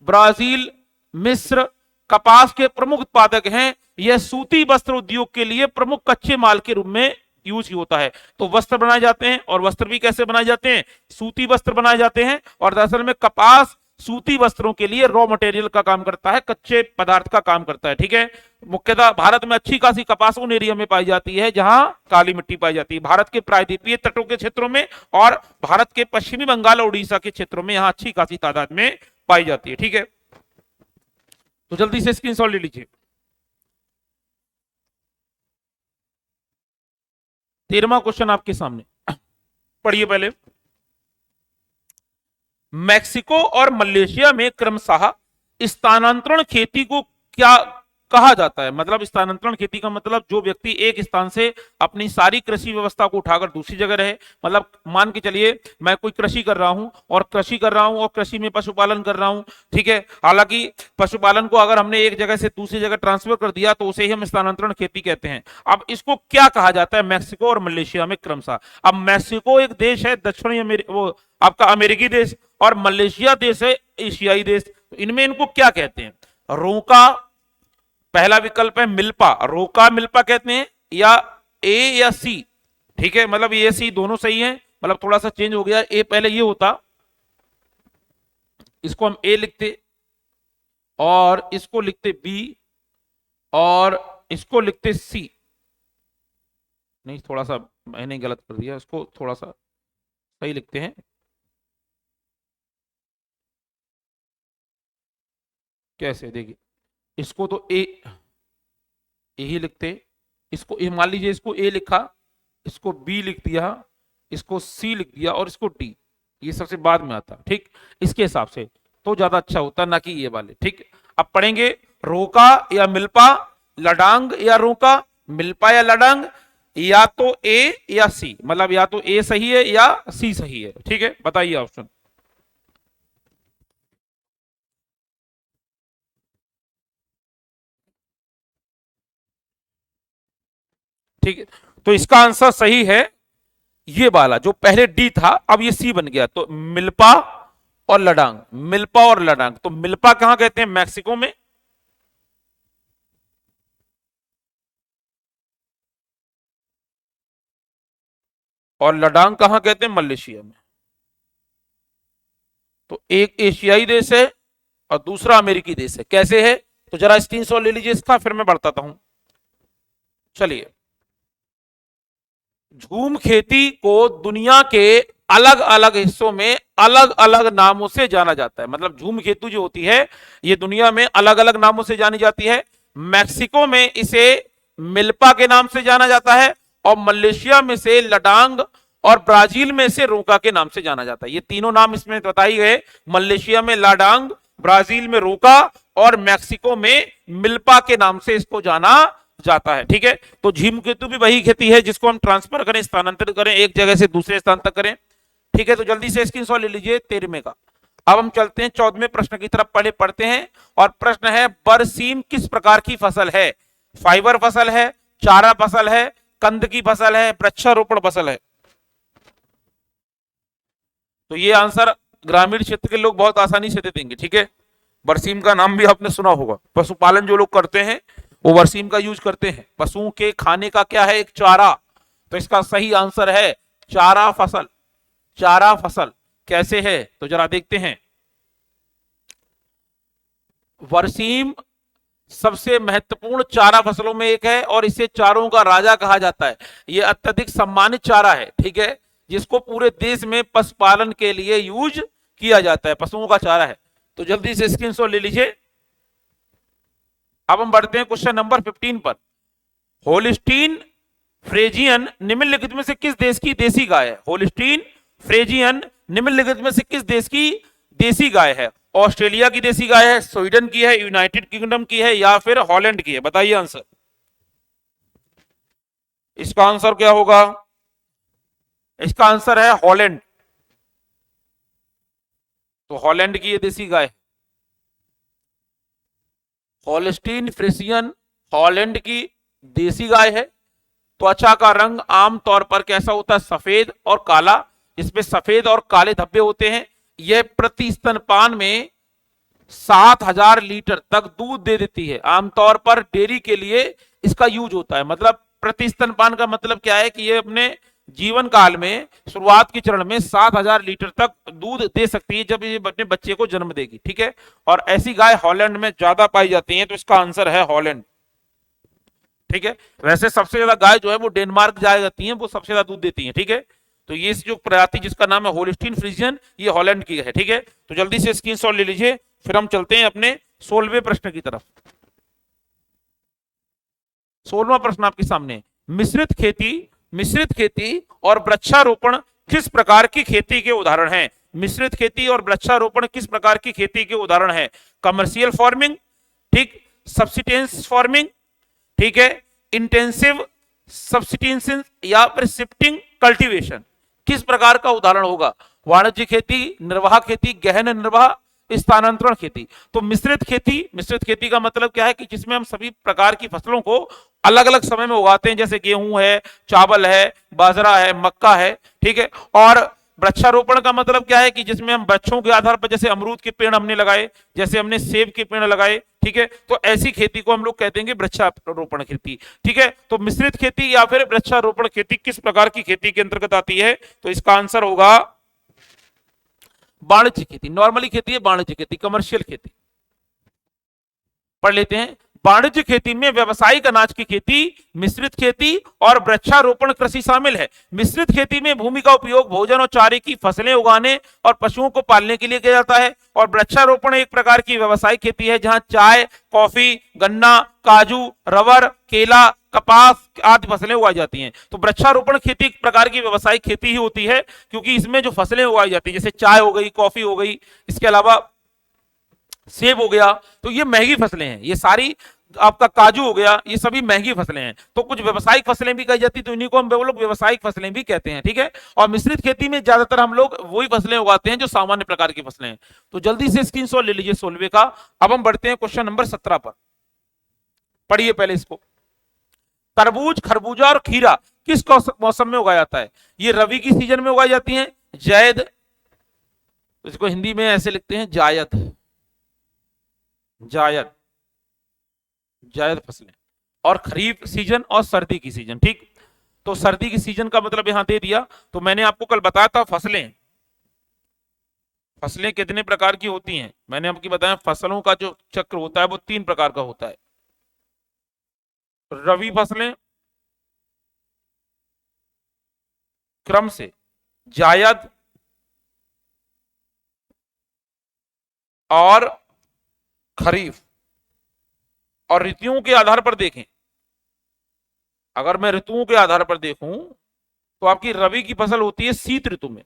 ब्राजील, मिस्र कपास के प्रमुख उत्पादक हैं। यह सूती वस्त्र उद्योग के लिए प्रमुख कच्चे माल के रूप में यूज होता है। तो वस्त्र बनाए जाते हैं, और वस्त्र भी कैसे बनाए जाते हैं? सूती वस्त्र बनाए जाते हैं। और दरअसल में कपास सूती वस्त्रों के लिए रॉ मटेरियल का काम करता है, कच्चे पदार्थ का काम करता है। ठीक है, मुख्यतः भारत में अच्छी खासी कपास उन एरिया में पाई जाती है जहां काली मिट्टी पाई जाती है, भारत के प्रायद्वीपीय तटों के क्षेत्रों में, और भारत के पश्चिमी बंगाल और उड़ीसा के क्षेत्रों में यहां अच्छी खासी तादाद में पाई जाती है। ठीक है, तो जल्दी से स्क्रीनशॉट ले लीजिए। 13वां क्वेश्चन आपके सामने, पढ़िए पहले। मैक्सिको और मलेशिया में क्रमशः स्थानांतरण खेती को क्या कहा जाता है? मतलब स्थानांतरण खेती का मतलब जो व्यक्ति एक स्थान से अपनी सारी कृषि व्यवस्था को उठाकर दूसरी जगह रहे। मतलब मान के चलिए मैं कोई कृषि कर रहा हूं और कृषि में पशुपालन कर रहा हूं। ठीक है, हालांकि पशुपालन को अगर हमने एक जगह से दूसरी जगह ट्रांसफर कर दिया तो उसे ही हम स्थानांतरण खेती कहते हैं। अब इसको क्या कहा जाता है मैक्सिको और मलेशिया में क्रमशः? अब मैक्सिको एक देश है दक्षिणी अमेरिका, वो आपका अमेरिकी देश, और मलेशिया देश है एशियाई देश। इनमें इनको क्या कहते हैं? रोका पहला विकल्प है, मिल्पा, रोका मिल्पा कहते हैं, या ए या सी। ठीक है, मतलब ए सी दोनों सही है, मतलब थोड़ा सा चेंज हो गया, ए पहले ये होता, इसको हम ए लिखते, और इसको लिखते बी, और इसको लिखते सी। नहीं, थोड़ा सा मैंने गलत कर दिया, इसको थोड़ा सा सही लिखते हैं। कैसे, देखिए, इसको तो ए ही लिखते, इसको मान लीजिए इसको ए लिखा, इसको बी लिख दिया, इसको सी लिख दिया और इसको डी, ये सबसे बाद में आता, ठीक, इसके हिसाब से तो ज्यादा अच्छा होता, ना कि ये वाले, ठीक। अब पढ़ेंगे रोका या मिल्पा, लडांग या रोका, मिल्पा या लडांग, या तो ए या सी, मतलब या तो ए सही है या सी सही है, ठीक है, बताइए ऑप्शन। ठीक है, तो इसका आंसर सही है ये वाला, जो पहले डी था अब ये सी बन गया, तो मिल्पा और लडांग, मिल्पा और लडांग। तो मिल्पा कहां कहते हैं? मैक्सिको में। और लडांग कहां कहते हैं? मलेशिया में। तो एक एशियाई देश है और दूसरा अमेरिकी देश है। कैसे है? तो जरा स्क्रीनशॉट ले लीजिए इसका, फिर मैं बताता हूं। चलिए, झूम खेती को दुनिया के अलग अलग हिस्सों में अलग अलग नामों से जाना जाता है। मतलब झूम खेती जो होती है ये दुनिया में अलग अलग नामों से जानी जाती है। मैक्सिको में इसे मिल्पा के नाम से जाना जाता है, और मलेशिया में से लडांग, और ब्राजील में से रोका के नाम से जाना जाता है। ये तीनों नाम इसमें बताई गए, मलेशिया में लाडांग, ब्राजील में रोका, और मैक्सिको में मिल्पा के नाम से इसको जाना जाता है, ठीक है। तो झीम केतु भी वही खेती है जिसको हम ट्रांसफर करें, स्थानांतरित करें एक जगह से दूसरे स्थान तक करें, ठीक है। तो जल्दी से स्क्रीनशॉट ले लीजिए 13वें का। अब हम चलते हैं 14वें प्रश्न की तरफ, पढ़ते हैं। और प्रश्न है, बरसीम किस प्रकार की फसल है? फाइबर फसल है, चारा फसल है, कंद की फसल है, वृक्षारोपण फसल है। तो ये आंसर ग्रामीण क्षेत्र के लोग बहुत आसानी से दे देंगे, ठीक है। बरसीम का नाम भी आपने सुना होगा। पशुपालन जो लोग करते हैं वो बरसीम का यूज करते हैं। पशुओं के खाने का क्या है? एक चारा। तो इसका सही आंसर है चारा फसल। चारा फसल कैसे है तो जरा देखते हैं। बरसीम सबसे महत्वपूर्ण चारा फसलों में एक है और इसे चारों का राजा कहा जाता है। यह अत्यधिक सम्मानित चारा है, ठीक है, जिसको पूरे देश में पशुपालन के लिए यूज किया जाता है। पशुओं का चारा है। तो जल्दी से स्क्रीनशॉट ले लीजिए। अब हम बढ़ते हैं क्वेश्चन नंबर 15 पर। होलिस्टीन फ्रेजियन निम्नलिखित में से किस देश की देसी गाय है? होलिस्टीन फ्रेजियन निम्नलिखित में से किस देश की देसी गाय है? ऑस्ट्रेलिया की देसी गाय है, स्वीडन की है, यूनाइटेड किंगडम की है, या फिर हॉलैंड की है? बताइए आंसर। इसका आंसर क्या होगा? इसका आंसर है हॉलैंड। तो हॉलैंड की ये देसी गाय, होलिस्टीन फ्रिसियन हॉलैंड की देसी गाय है। त्वचा का रंग आमतौर पर कैसा होता है? सफेद और काला। इसमें सफेद और काले धब्बे होते हैं। यह प्रति स्तनपान में 7,000 लीटर तक दूध दे देती है। आमतौर पर डेयरी के लिए इसका यूज होता है। मतलब प्रति स्तनपान का मतलब क्या है कि ये अपने जीवन काल में शुरुआत के चरण में 7,000 लीटर तक दूध दे सकती है जब ये अपने बच्चे को जन्म देगी, ठीक है। और ऐसी गाय हॉलैंड में ज्यादा पाई जाती है। तो इसका आंसर है हॉलैंड, ठीक है। वैसे सबसे ज्यादा गाय जो है वो डेनमार्क जाया जाती है, वो सबसे ज्यादा दूध देती है, ठीक है। तो ये जो प्रजाति जिसका नाम है होलिस्टीन फ्रिजियन, ये हॉलैंड की है, ठीक है। तो जल्दी से स्क्रीनशॉट ले लीजिए, फिर हम चलते हैं अपने 16वें प्रश्न की तरफ। 16वां प्रश्न आपके सामने। मिश्रित खेती और वृक्षारोपण किस प्रकार की खेती के उदाहरण हैं? मिश्रित खेती और वृक्षारोपण किस प्रकार की खेती के उदाहरण हैं? कमर्शियल फार्मिंग, ठीक, सब्सिस्टेंस फार्मिंग, ठीक है, इंटेंसिव सब्सिस्टेंस, या फिर शिफ्टिंग कल्टीवेशन। किस प्रकार का उदाहरण होगा? वाणिज्य खेती, निर्वाह खेती, गहन निर्वाह, स्थानांतरण खेती। तो मिश्रित खेती का मतलब क्या है कि जिसमें हम सभी प्रकार की फसलों को अलग अलग समय में उगाते हैं, जैसे गेहूं है, चावल है, बाजरा है, मक्का है, ठीक है। और वृक्षारोपण का मतलब क्या है कि जिसमें हम वृक्षों के आधार पर, जैसे अमरूद के पेड़ हमने लगाए, जैसे हमने सेब के पेड़ लगाए, ठीक है। तो ऐसी खेती को हम लोग कहते हैं वृक्षारोपण खेती, ठीक है। तो मिश्रित खेती या फिर वृक्षारोपण खेती किस प्रकार की खेती के अंतर्गत आती है? तो इसका आंसर होगा वाणिज्य खेती। नॉर्मली खेती है वाणिज्य खेती, कमर्शियल खेती। पढ़ लेते हैं। वाणिज्य खेती में व्यावसायिक अनाज की खेती, मिश्रित खेती और वृक्षारोपण कृषि शामिल है। मिश्रित खेती में भूमि का उपयोग भोजन और चारे की फसलें उगाने और पशुओं को पालने के लिए किया जाता है। और वृक्षारोपण एक प्रकार की व्यावसायिक खेती है जहां चाय, कॉफी, गन्ना, काजू, रबर, केला, कपास आदि फसलें उगाई जाती हैं। तो वृक्षारोपण खेती एक प्रकार की व्यावसायिक खेती ही होती है, क्योंकि इसमें जो फसलें उगाई जाती हैं जैसे चाय हो गई, कॉफी हो गई, इसके अलावा सेब हो गया, तो ये महंगी फसलें हैं। ये सारी आपका काजू हो गया, ये सभी महंगी फसलें हैं। तो कुछ व्यावसायिक फसलें भी कही जाती, तो इन्हीं को हम लोग व्यावसायिक फसलें भी कहते हैं, ठीक है। और मिश्रित खेती में ज्यादातर हम लोग वही फसलें उगाते हैं जो सामान्य प्रकार की फसलें हैं। तो जल्दी से स्क्रीनशॉट ले लीजिए 16वें का। अब हम बढ़ते हैं क्वेश्चन नंबर 17 पर। पढ़िए पहले इसको। तरबूज, खरबूजा और खीरा किस मौसम में उगाया जाता है? ये रबी की सीजन में उगाई जाती हैं। जैद, इसको हिंदी में ऐसे लिखते हैं जायद, जायद, जायद फसलें। और खरीफ सीजन और सर्दी की सीजन, ठीक। तो सर्दी की सीजन का मतलब यहां दे दिया। तो मैंने आपको कल बताया था फसलें फसलें कितने प्रकार की होती हैं। मैंने आपको बताया फसलों का जो चक्र होता है वो 3 प्रकार का होता है। रबी फसलें क्रम से जायद और खरीफ। और ऋतुओं के आधार पर देखें, अगर मैं ऋतुओं के आधार पर देखूं तो आपकी रबी की फसल होती है शीत ऋतु में,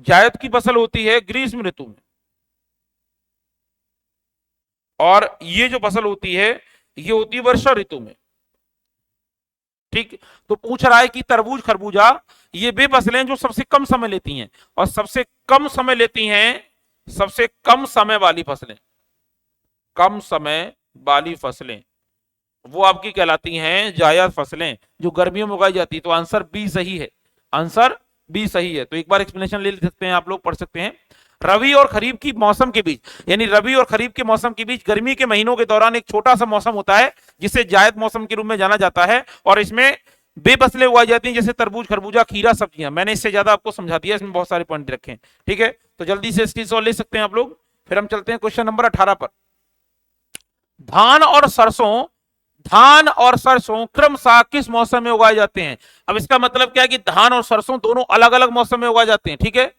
जायद की फसल होती है ग्रीष्म ऋतु में, और ये जो फसल होती है ये होती है वर्षा ऋतु में, ठीक। तो पूछ रहा है कि तरबूज, खरबूजा ये वे फसलें जो सबसे कम समय लेती हैं, और सबसे कम समय लेती हैं, सबसे कम समय वाली फसलें, कम समय वाली फसलें वो आपकी कहलाती हैं जायद फसलें, जो गर्मियों में उगाई जाती है। तो आंसर बी सही है, आंसर बी सही है। तो एक बार एक्सप्लेनेशन ले सकते हैं, आप लोग पढ़ सकते हैं। रबी और खरीफ की मौसम के बीच, यानी रबी और खरीफ के मौसम के बीच गर्मी के महीनों के दौरान एक छोटा सा मौसम होता है जिसे जायद मौसम के रूप में जाना जाता है। और इसमें बे फसलें उगाई जाती हैं जैसे तरबूज, खरबूजा, खीरा, सब्जियां। मैंने इससे ज्यादा आपको समझा दिया, इसमें बहुत सारे पॉइंट रखे हैं, ठीक है। तो जल्दी से स्क्रीनशॉट ले सकते हैं आप लोग। फिर हम चलते हैं क्वेश्चन नंबर 18 पर। धान और सरसों, धान और सरसों क्रमशः किस मौसम में उगाए जाते हैं? अब इसका मतलब क्या है कि धान और सरसों दोनों अलग अलग मौसम में उगाए जाते हैं, ठीक है।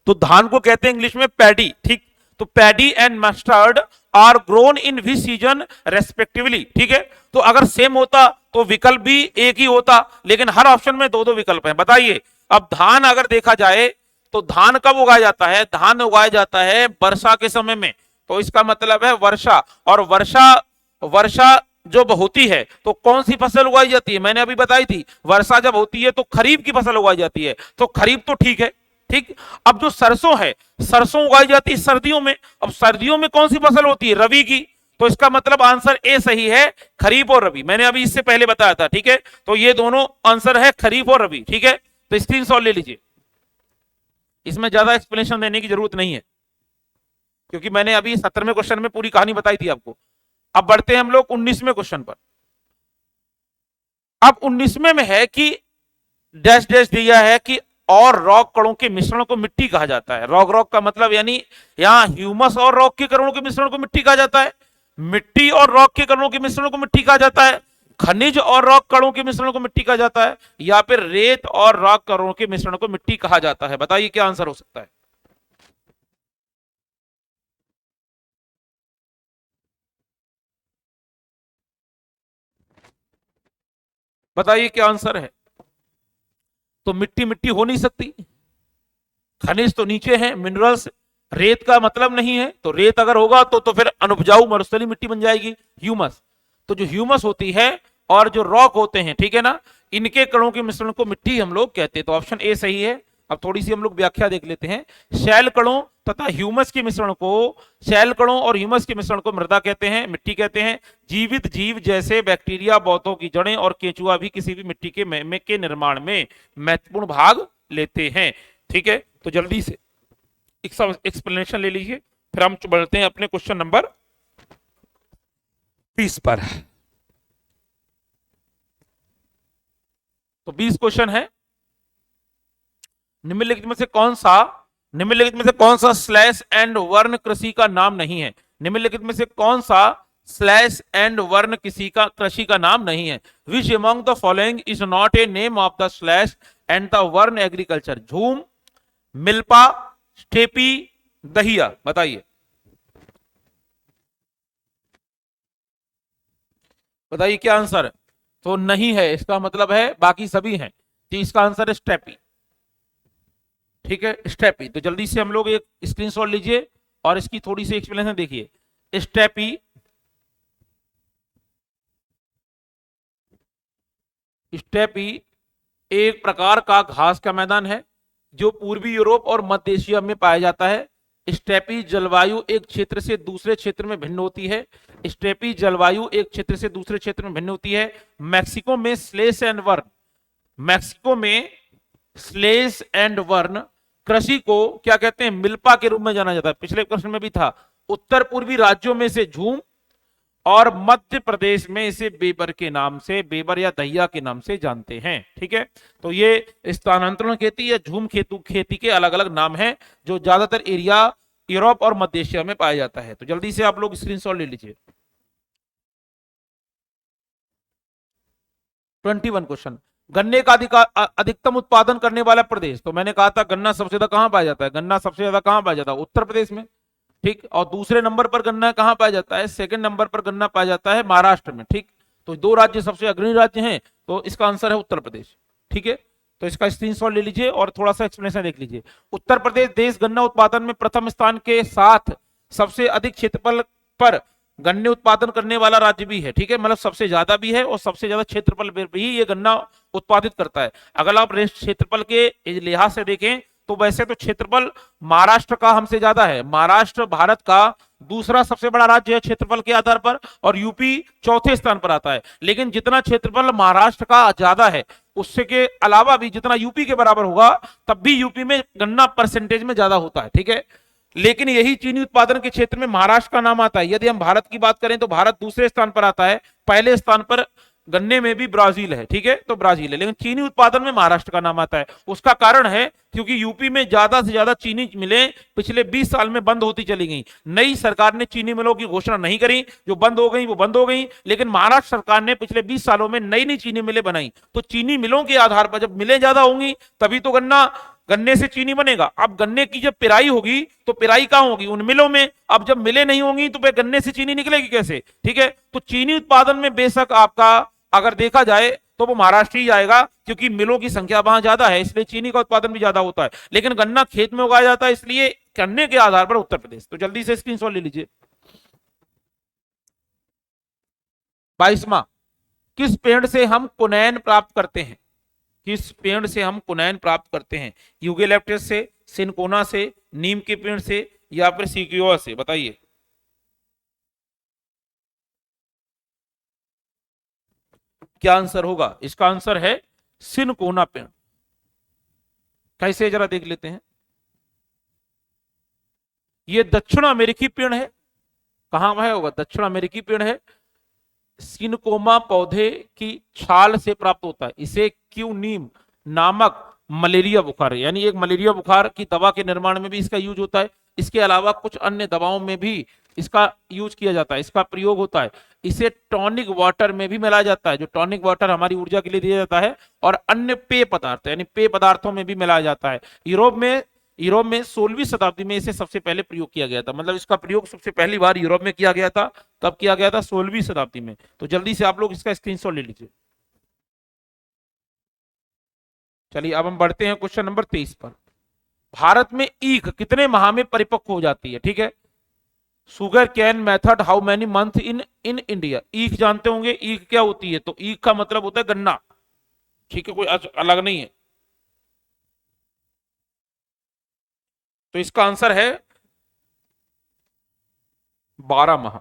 तो धान को कहते हैं इंग्लिश में पैडी, ठीक। तो paddy and mustard are grown in which season respectively, ठीक है। तो अगर सेम होता तो विकल्प भी एक ही होता, लेकिन हर ऑप्शन में दो दो विकल्प हैं। बताइए, अब धान अगर देखा जाए तो धान कब उगाया जाता है? धान उगाया जाता है वर्षा के समय में। तो इसका मतलब है वर्षा। और वर्षा वर्षा जब होती है तो कौन सी फसल उगाई जाती है? मैंने अभी बताई थी, वर्षा जब होती है तो खरीफ की फसल उगाई जाती है। तो खरीफ तो ठीक है, ठीक। अब जो सरसों है, सरसों उगाई जाती है सर्दियों में। अब सर्दियों में कौन सी फसल होती है? रबी की। तो इसका मतलब आंसर ए सही है, खरीफ और रबी। मैंने अभी इससे पहले बताया था, ठीक है। तो ये दोनों आंसर है खरीफ और रबी, ठीक है। तो स्क्रीनशॉट ले लीजिए, इसमें ज्यादा एक्सप्लेनेशन देने की जरूरत नहीं है, क्योंकि मैंने अभी 17वें क्वेश्चन में पूरी कहानी बताई थी आपको। अब बढ़ते हैं हम लोग 19वें क्वेश्चन पर। अब 19वें में है कि डैश डैश दिया है कि और रॉक कणों के मिश्रण को मिट्टी कहा जाता है। रॉक रॉक का मतलब यानी यहां ह्यूमस और रॉक के कणों के मिश्रण को मिट्टी कहा जाता है, मिट्टी और रॉक के कणों के मिश्रण को मिट्टी कहा जाता है, खनिज और रॉक कणों के मिश्रण को मिट्टी कहा जाता है, या फिर रेत और रॉक कणों के मिश्रण को मिट्टी कहा जाता है। बताइए क्या आंसर हो सकता है? बताइए क्या आंसर है? तो मिट्टी मिट्टी हो नहीं सकती, खनिज तो नीचे है, मिनरल्स। रेत का मतलब नहीं है, तो रेत अगर होगा तो फिर अनुपजाऊ मरुस्थलीय मिट्टी बन जाएगी, ह्यूमस। तो जो ह्यूमस होती है और जो रॉक होते हैं, ठीक है ना, इनके कणों के मिश्रण को मिट्टी हम लोग कहते हैं। तो ऑप्शन ए सही है। अब थोड़ी सी हम लोग व्याख्या देख लेते हैं। शैल कणों तथा ह्यूमस के मिश्रण को, शैल कणों और ह्यूमस के मिश्रण को मृदा कहते हैं, मिट्टी कहते हैं। जीवित जीव जैसे बैक्टीरिया, पौधों की जड़ें और केंचुआ भी किसी भी मिट्टी के निर्माण में महत्वपूर्ण भाग लेते हैं, ठीक है। तो जल्दी से एक्सप्लेनेशन ले लीजिए, फिर हम बढ़ते हैं अपने क्वेश्चन नंबर 20 पर। तो 20 क्वेश्चन है, निम्नलिखित में से कौन सा निम्नलिखित में से कौन सा स्लैश एंड वर्ण कृषि का नाम नहीं है? निम्नलिखित में से कौन सा स्लैश एंड वर्ण किसी का कृषि का नाम नहीं है? Which among the following is not a name of the slash and the वर्ण एग्रीकल्चर? झूम, मिल्पा, स्टेपी, दहिया, बताइए। बताइए क्या आंसर है? तो नहीं है, इसका मतलब है बाकी सभी हैं, तो इसका आंसर है स्टेपी। ठीक है, स्टेपी। तो जल्दी से हम लोग एक स्क्रीनशॉट लीजिए और इसकी थोड़ी सी एक्सप्लेनेशन देखिए। स्टेपी स्टेपी एक प्रकार का घास का मैदान है जो पूर्वी यूरोप और मध्य एशिया में पाया जाता है। स्टेपी जलवायु एक क्षेत्र से दूसरे क्षेत्र में भिन्न होती है। स्टेपी जलवायु एक क्षेत्र से दूसरे क्षेत्र में भिन्न होती है। मैक्सिको में स्लेश एंड वर्न, मैक्सिको में स्लेश एंड वर्न कृषि को क्या कहते हैं? मिल्पा के रूप में जाना जाता है। पिछले प्रश्न में भी था। उत्तर पूर्वी राज्यों में से झूम और मध्य प्रदेश में इसे बेबर के नाम से, बेबर या दहिया के नाम से जानते हैं। ठीक है, तो ये स्थानांतरण खेती या झूम खेतु खेती के अलग अलग नाम हैं जो ज्यादातर एरिया यूरोप और मध्य एशिया में पाया जाता है। तो जल्दी से आप लोग स्क्रीनशॉट ले लीजिए। 21 क्वेश्चन। गन्ने का अधिकतम उत्पादन करने वाला प्रदेश? तो मैंने कहा था गन्ना सबसे ज्यादा कहां पाया जाता है? गन्ना सबसे ज्यादा कहां पाया जाता है? उत्तर प्रदेश में। ठीक, और दूसरे नंबर पर गन्ना कहां पाया जाता है? सेकंड नंबर पर गन्ना पाया जाता है महाराष्ट्र में। ठीक, तो दो राज्य सबसे अग्रणी राज्य हैं, तो इसका आंसर है उत्तर प्रदेश। ठीक है, तो इसका स्क्रीनशॉट ले लीजिए और थोड़ा सा एक्सप्लेनेशन देख लीजिए। उत्तर प्रदेश देश गन्ना उत्पादन में प्रथम स्थान के साथ सबसे अधिक क्षेत्रफल पर गन्ने उत्पादन करने वाला राज्य भी है। ठीक है, मतलब सबसे ज्यादा भी है और सबसे ज्यादा क्षेत्रफल भी ये गन्ना उत्पादित करता है। अगर आप क्षेत्रफल के लिहाज से देखें तो वैसे तो क्षेत्रफल महाराष्ट्र का हमसे ज्यादा है। महाराष्ट्र भारत का दूसरा सबसे बड़ा राज्य है क्षेत्रफल के आधार पर, और यूपी चौथे स्थान पर आता है। लेकिन जितना क्षेत्रफल महाराष्ट्र का ज्यादा है, उससे के अलावा भी जितना यूपी के बराबर होगा, तब भी यूपी में गन्ना परसेंटेज में ज्यादा होता है। ठीक है, लेकिन यही चीनी उत्पादन के क्षेत्र में महाराष्ट्र का नाम आता है। यदि हम भारत की बात करें तो भारत दूसरे स्थान पर आता है, पहले स्थान पर गन्ने में भी ब्राजील है। ठीक है, तो ब्राजील है, लेकिन चीनी उत्पादन में महाराष्ट्र का नाम आता है। उसका कारण है क्योंकि यूपी में ज्यादा से ज्यादा चीनी मिलें पिछले 20 साल में बंद होती चली गई। नई सरकार ने चीनी मिलों की घोषणा नहीं करी, जो बंद हो गई वो बंद हो गई, लेकिन महाराष्ट्र सरकार ने पिछले 20 सालों में नई नई चीनी मिलें बनाई। तो चीनी मिलों के आधार पर जब मिलें ज्यादा होंगी तभी तो गन्ने से चीनी बनेगा। अब गन्ने की जब पिराई होगी तो पिराई कहां होगी? उन मिलों में। अब जब मिलें नहीं होंगी तो गन्ने से चीनी निकलेगी कैसे? ठीक है, तो चीनी उत्पादन में बेशक आपका अगर देखा जाए तो वो महाराष्ट्र ही जाएगा, क्योंकि मिलों की संख्या वहां ज्यादा है, इसलिए चीनी का उत्पादन भी ज्यादा होता है। लेकिन गन्ना खेत में उगाया जाता है, इसलिए गन्ने के आधार पर उत्तर प्रदेश। तो जल्दी से स्क्रीनशॉट ले लीजिए। 22वां, किस पेड़ से हम कुनैन प्राप्त करते हैं? किस पेड़ से हम कुनैन प्राप्त करते हैं? यूगेलिप्टस से, सिनकोना से, नीम के पेड़ से, या फिर सिक्योआ से? बताइए। क्या आंसर होगा? इसका आंसर है सिनकोना पेड़। कैसे, जरा देख लेते हैं। ये दक्षिण अमेरिकी पेड़ है। कहां है होगा? दक्षिण अमेरिकी पेड़ है। सिनकोमा पौधे की छाल से प्राप्त होता है। इसे क्यूनीम नामक मलेरिया बुखार, यानी एक मलेरिया बुखार की दवा के निर्माण में भी इसका यूज होता है। इसके अलावा कुछ अन्य दवाओं में भी इसका यूज किया जाता है, इसका प्रयोग होता है। इसे टॉनिक वाटर में भी मिलाया जाता है, जो टॉनिक वाटर हमारी ऊर्जा के लिए दिया जाता है, और अन्य पेय पदार्थ यानी पेय पदार्थों में भी मिलाया जाता है। यूरोप में 16वीं शताब्दी में इसे सबसे पहले प्रयोग किया गया था। मतलब इसका प्रयोग सबसे पहली बार यूरोप में किया गया था। कब किया गया था? 16वीं शताब्दी में। तो जल्दी से आप लोग इसका स्क्रीनशॉट ले लीजिए। चलिए अब हम बढ़ते हैं क्वेश्चन नंबर 23 पर। भारत में ईख कितने माह में परिपक्व हो जाती है? ठीक है, sugar cane method how many month in in India. ईख जानते होंगे, ईख क्या होती है? तो ईख का मतलब होता है गन्ना। ठीक है, कोई अलग नहीं है। तो इसका आंसर है 12 माह।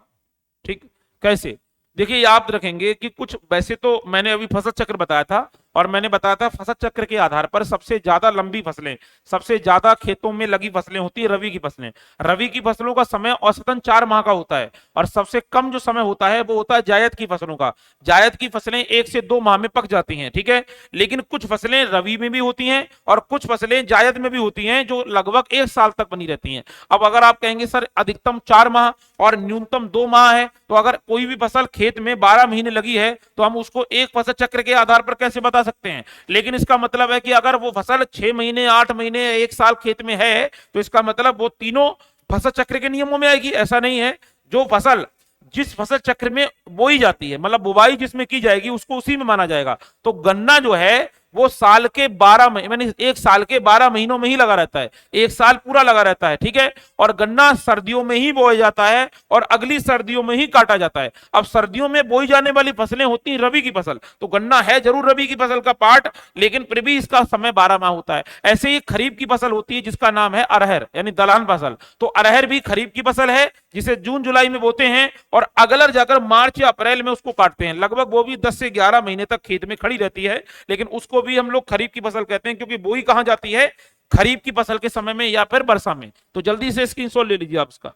ठीक, कैसे? देखिए याद रखेंगे कि कुछ, वैसे तो मैंने अभी फसल चक्र बताया था, और मैंने बताया था फसल चक्र के आधार पर सबसे ज्यादा लंबी फसलें, सबसे ज्यादा खेतों में लगी फसलें होती है रबी की फसलें। रबी की फसलों का समय औसतन 4 माह का होता है, और सबसे कम जो समय होता है वो होता है जायद की फसलों का। जायद की फसलें 1 से 2 माह में पक जाती हैं, ठीक है। लेकिन कुछ फसलें रबी में भी होती हैं और कुछ फसलें जायद में भी होती हैं जो लगभग 1 साल तक बनी रहती हैं। अब अगर आप कहेंगे सर अधिकतम 4 माह और न्यूनतम 2 माह है, तो अगर कोई भी फसल खेत में 12 महीने लगी है तो हम उसको एक फसल चक्र के आधार पर कैसे बता सकते हैं। लेकिन इसका मतलब है कि अगर वो फसल 6 महीने, 8 महीने, 1 साल खेत में है, तो इसका मतलब वो तीनों फसल चक्र के नियमों में आएगी। ऐसा नहीं है, जो फसल जिस फसल चक्र में बोई जाती है, मतलब बुवाई जिसमें की जाएगी, उसको उसी में माना जाएगा। तो गन्ना जो है वो साल के 12 महीने, मैंने 1 साल के 12 महीनों में ही लगा रहता है, 1 साल पूरा लगा रहता है, ठीक है। और गन्ना सर्दियों में ही बोया जाता है और अगली सर्दियों में ही काटा जाता है। अब सर्दियों में बोई जाने वाली फसलें होती हैं रबी की फसल, तो गन्ना है जरूर रबी की फसल का पार्ट, लेकिन फिर भी इसका समय 12 माह होता है। ऐसे ही खरीफ की फसल होती है जिसका नाम है अरहर, यानी दलहन फसल। तो अरहर भी खरीफ की फसल है जिसे जून जुलाई में बोते हैं और अगलर जाकर मार्च या अप्रैल में उसको काटते हैं। लगभग वो भी 10 से 11 महीने तक खेत में खड़ी रहती है, लेकिन उसको भी हम लोग खरीफ की फसल कहते हैं, क्योंकि बोई कहां जाती है, खरीफ की फसल के समय में या फिर वर्षा में। तो जल्दी से स्क्रीनशॉट ले लीजिए आप इसका।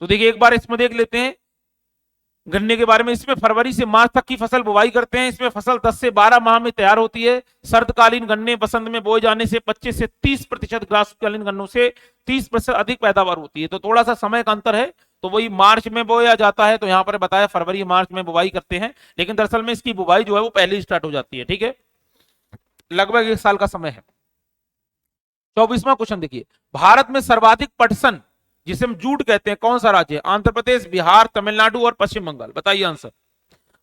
तो देखिए एक बार इसमें देख लेते हैं गन्ने के बारे में। इसमें फरवरी से मार्च तक की फसल बुवाई करते हैं। इसमें फसल 10 से 12 माह में तैयार होती है। शरतकालीन गन्ने बसंत में बोए जाने से 25 से 30%, ग्रासकालीन गन्नों से 30% अधिक पैदावार होती है। तो थोड़ा सा समय का अंतर है, तो वही मार्च में बोया जाता है, तो यहाँ पर बताया फरवरी मार्च में बुवाई करते हैं, लेकिन दरअसल में इसकी बुवाई जो है वो पहले ही स्टार्ट हो जाती है, ठीक है। लगभग 1 साल का समय है। 24वां क्वेश्चन देखिए, भारत में सर्वाधिक पटसन जिसे हम जूट कहते हैं कौन सा राज्य है? आंध्र प्रदेश, बिहार, तमिलनाडु और पश्चिम बंगाल। बताइए आंसर।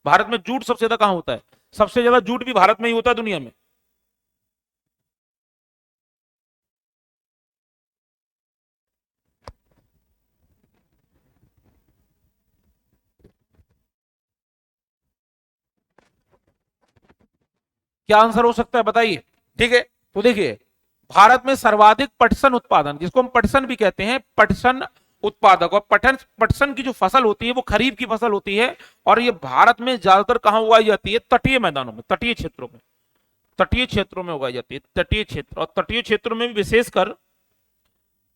भारत में जूट सबसे ज्यादा कहां होता है? सबसे ज्यादा जूट भी भारत में ही होता है दुनिया में। क्या आंसर हो सकता है बताइए, ठीक है। तो देखिए भारत में सर्वाधिक पटसन उत्पादन, जिसको हम पटसन भी कहते हैं, पटसन उत्पादक, और पटन पटसन की जो फसल होती है वो खरीफ की फसल होती है। और ये भारत में ज्यादातर कहां उगाई जाती है? तटीय मैदानों में, तटीय क्षेत्रों में, तटीय क्षेत्रों में उगाई जाती है। तटीय क्षेत्र, और तटीय क्षेत्रों में भी विशेषकर,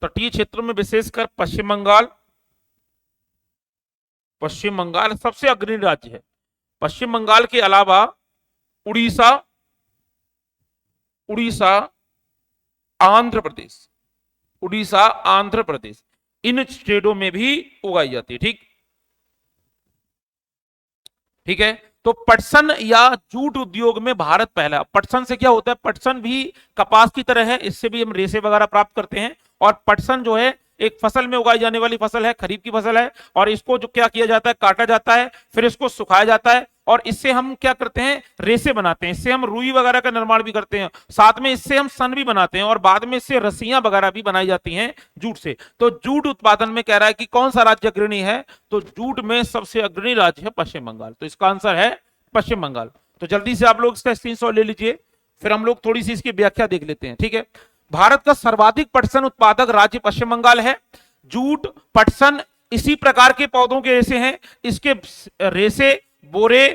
तटीय क्षेत्रों में विशेषकर पश्चिम बंगाल, पश्चिम बंगाल सबसे अग्रणी राज्य है। पश्चिम बंगाल के अलावा उड़ीसा, उड़ीसा, आंध्र प्रदेश, उड़ीसा, आंध्र प्रदेश, इन स्टेटों में भी उगाई जाती है, ठीक, ठीक है। तो पटसन या जूट उद्योग में भारत पहला। पटसन से क्या होता है? पटसन भी कपास की तरह है, इससे भी हम रेशे वगैरह प्राप्त करते हैं। और पटसन जो है एक फसल में उगाई जाने वाली फसल है, खरीफ की फसल है, और इसको जो क्या किया जाता है, काटा जाता है, फिर इसको सुखाया जाता है, और इससे हम क्या करते हैं, रेशे बनाते हैं। इससे हम रुई वगैरह का निर्माण भी करते हैं, साथ में इससे हम सन भी बनाते हैं, और बाद में इससे रस्सियां वगैरह भी बनाई जाती हैं जूट से। तो जूट उत्पादन में कह रहा है कि कौन सा राज्य अग्रणी है, तो जूट में सबसे अग्रणी राज्य है पश्चिम बंगाल। तो इसका आंसर है पश्चिम बंगाल। तो जल्दी से आप लोग इसका स्क्रीनशॉट ले लीजिए, फिर हम लोग थोड़ी सी इसकी व्याख्या देख लेते हैं, ठीक है। भारत का सर्वाधिक पटसन उत्पादक राज्य पश्चिम बंगाल है। जूट, पटसन इसी प्रकार के पौधों के रेशे हैं। इसके रेशे बोरे,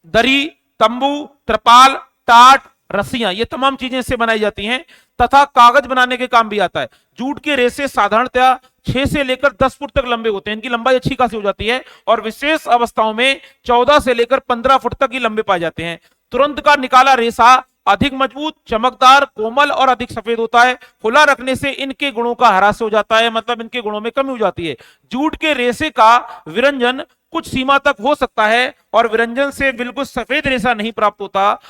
दरी, तंबू, त्रिपाल, टाट, रस्सियां, ये तमाम चीजें इससे बनाई जाती हैं, तथा कागज बनाने के काम भी आता है। जूट के रेशे साधारणतया 6 से लेकर 10 फुट तक लंबे होते हैं, इनकी लंबाई अच्छी खासी हो जाती है, और विशेष अवस्थाओं में 14 से लेकर 15 फुट तक ही लंबे पाए जाते हैं। तुरंत का निकाला रेशा अधिक मजबूत, चमकदार, कोमल और अधिक सफेद होता है। खुला रखने से इनके गुणों का ह्रास हो जाता है, मतलब इनके गुणों में कमी हो जाती है। जूट के रेशे का विरंजन कुछ सीमा तक हो सकता है, और विरंजन से बिल्कुल सफेद रेशा नहीं प्राप्त होता।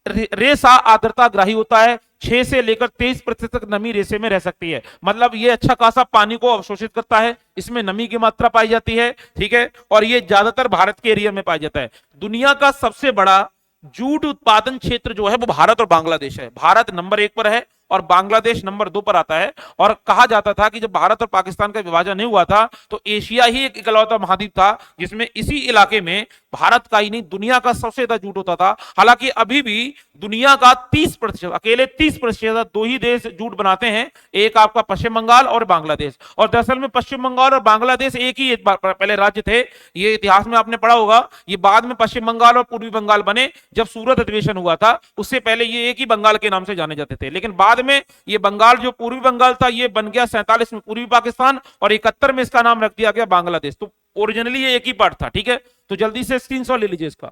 रेशा आर्द्रता ग्राही होता है, 6 से लेकर 23% तक नमी रेशे में रह सकती है, मतलब ये अच्छा खासा पानी को अवशोषित करता है, इसमें नमी की मात्रा पाई जाती है, ठीक है। और ये ज्यादातर भारत के एरिया में पाया जाता है। दुनिया का सबसे बड़ा जूट उत्पादन क्षेत्र जो है वो भारत और बांग्लादेश है। भारत नंबर 1 पर है और बांग्लादेश नंबर 2 पर आता है। और कहा जाता था कि जब भारत और पाकिस्तान का विभाजन नहीं हुआ था तो एशिया ही एक इकलौता महाद्वीप था जिसमें इसी इलाके में भारत का ही नहीं दुनिया का सबसे ज्यादा जूट होता था। हालांकि अभी भी दुनिया का 30%, अकेले 30% दो ही देश जूट बनाते हैं, एक आपका पश्चिम बंगाल और बांग्लादेश। और दरअसल में पश्चिम बंगाल और बांग्लादेश एक ही एक पहले राज्य थे, ये इतिहास में आपने पढ़ा होगा। ये बाद में पश्चिम बंगाल और पूर्वी बंगाल बने जब सूरत अधिवेशन हुआ था, उससे पहले ये एक ही बंगाल के नाम से जाने जाते थे। लेकिन बाद में ये बंगाल जो पूर्वी बंगाल था ये बन गया 47 में पूर्वी पाकिस्तान और 71 में इसका नाम रख दिया गया बांग्लादेश। तो ओरिजिनली ये एक ही पार्ट था। ठीक है, तो जल्दी से स्क्रीनशॉट ले लीजिए इसका।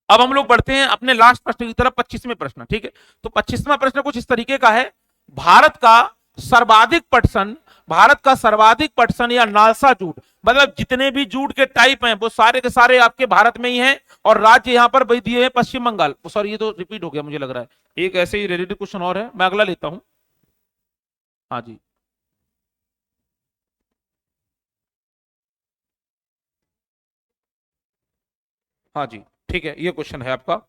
अब हम लोग बढ़ते हैं अपने लास्ट प्रश्न की तरफ, 25वें प्रश्न। ठीक है, तो 25वां प्रश्न कुछ इस तरीके का है, भारत का सर्वाधिक पटसन या नालसा जूट, मतलब जितने भी जूट के टाइप हैं वो सारे के सारे आपके भारत में ही हैं और राज्य यहां पर भाई दिए हैं पश्चिम बंगाल। सॉरी, ये तो रिपीट हो गया मुझे लग रहा है, एक ऐसे ही रिलेटेड क्वेश्चन और है, मैं अगला लेता हूं। हाँ जी, हाँ जी, ठीक है, ये क्वेश्चन है आपका,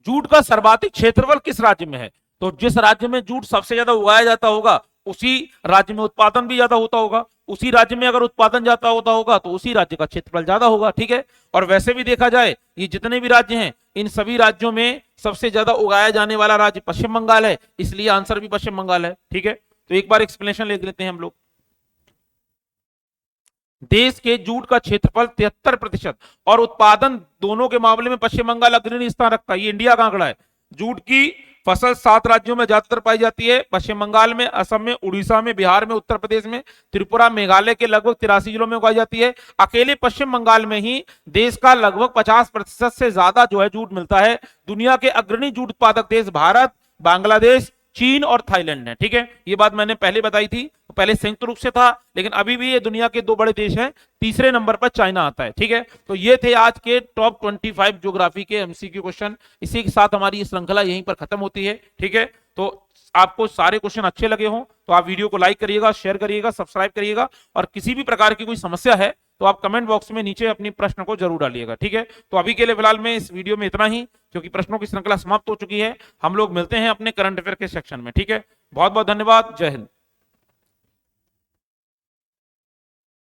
जूट का सर्वाधिक क्षेत्रफल किस राज्य में है? तो जिस राज्य में जूट सबसे ज्यादा उगाया जाता होगा उसी राज्य में उत्पादन भी ज्यादा होता होगा, उसी राज्य में अगर उत्पादन ज्यादा होता होगा तो उसी राज्य का क्षेत्रफल ज्यादा होगा। ठीक है, और वैसे भी देखा जाए ये जितने भी राज्य हैं इन सभी राज्यों में सबसे ज्यादा उगाया जाने वाला राज्य पश्चिम बंगाल है, इसलिए आंसर भी पश्चिम बंगाल है। ठीक है, तो एक बार एक्सप्लेनेशन ले लेते हैं हम लोग। देश के जूट का क्षेत्रफल 73% और उत्पादन दोनों के मामले में पश्चिम बंगाल अग्रणी स्थान रखता है, ये इंडिया का आंकड़ा है। जूट की फसल 7 राज्यों में ज्यादातर पाई जाती है, पश्चिम बंगाल में, असम में, उड़ीसा में, बिहार में, उत्तर प्रदेश में, त्रिपुरा, मेघालय के लगभग 83 जिलों में उगाई जाती है। अकेले पश्चिम बंगाल में ही देश का लगभग 50% से ज्यादा जो है जूट मिलता है। दुनिया के अग्रणी जूट उत्पादक देश भारत, बांग्लादेश, चीन और थाईलैंड है। ठीक है, ये बात मैंने पहले बताई थी, पहले संयुक्त रूप से था लेकिन अभी भी ये दुनिया के 2 बड़े देश हैं, तीसरे नंबर पर चाइना आता है। ठीक है, तो ये थे आज के टॉप 25 ज्योग्राफी के एमसीक्यू क्वेश्चन। इसी के साथ हमारी ये श्रृंखला यहीं पर खत्म होती है। ठीक है, तो आपको सारे क्वेश्चन अच्छे लगे हों तो आप वीडियो को लाइक करिएगा, शेयर करिएगा, सब्सक्राइब करिएगा और किसी भी प्रकार की कोई समस्या है तो आप कमेंट बॉक्स में नीचे अपनी प्रश्न को जरूर डालिएगा। ठीक है, तो अभी के लिए फिलहाल में इस वीडियो में इतना ही, क्योंकि प्रश्नों की श्रृंखला समाप्त हो चुकी है। हम लोग मिलते हैं अपने करंट अफेयर के सेक्शन में। ठीक है, बहुत बहुत धन्यवाद, जय हिंद।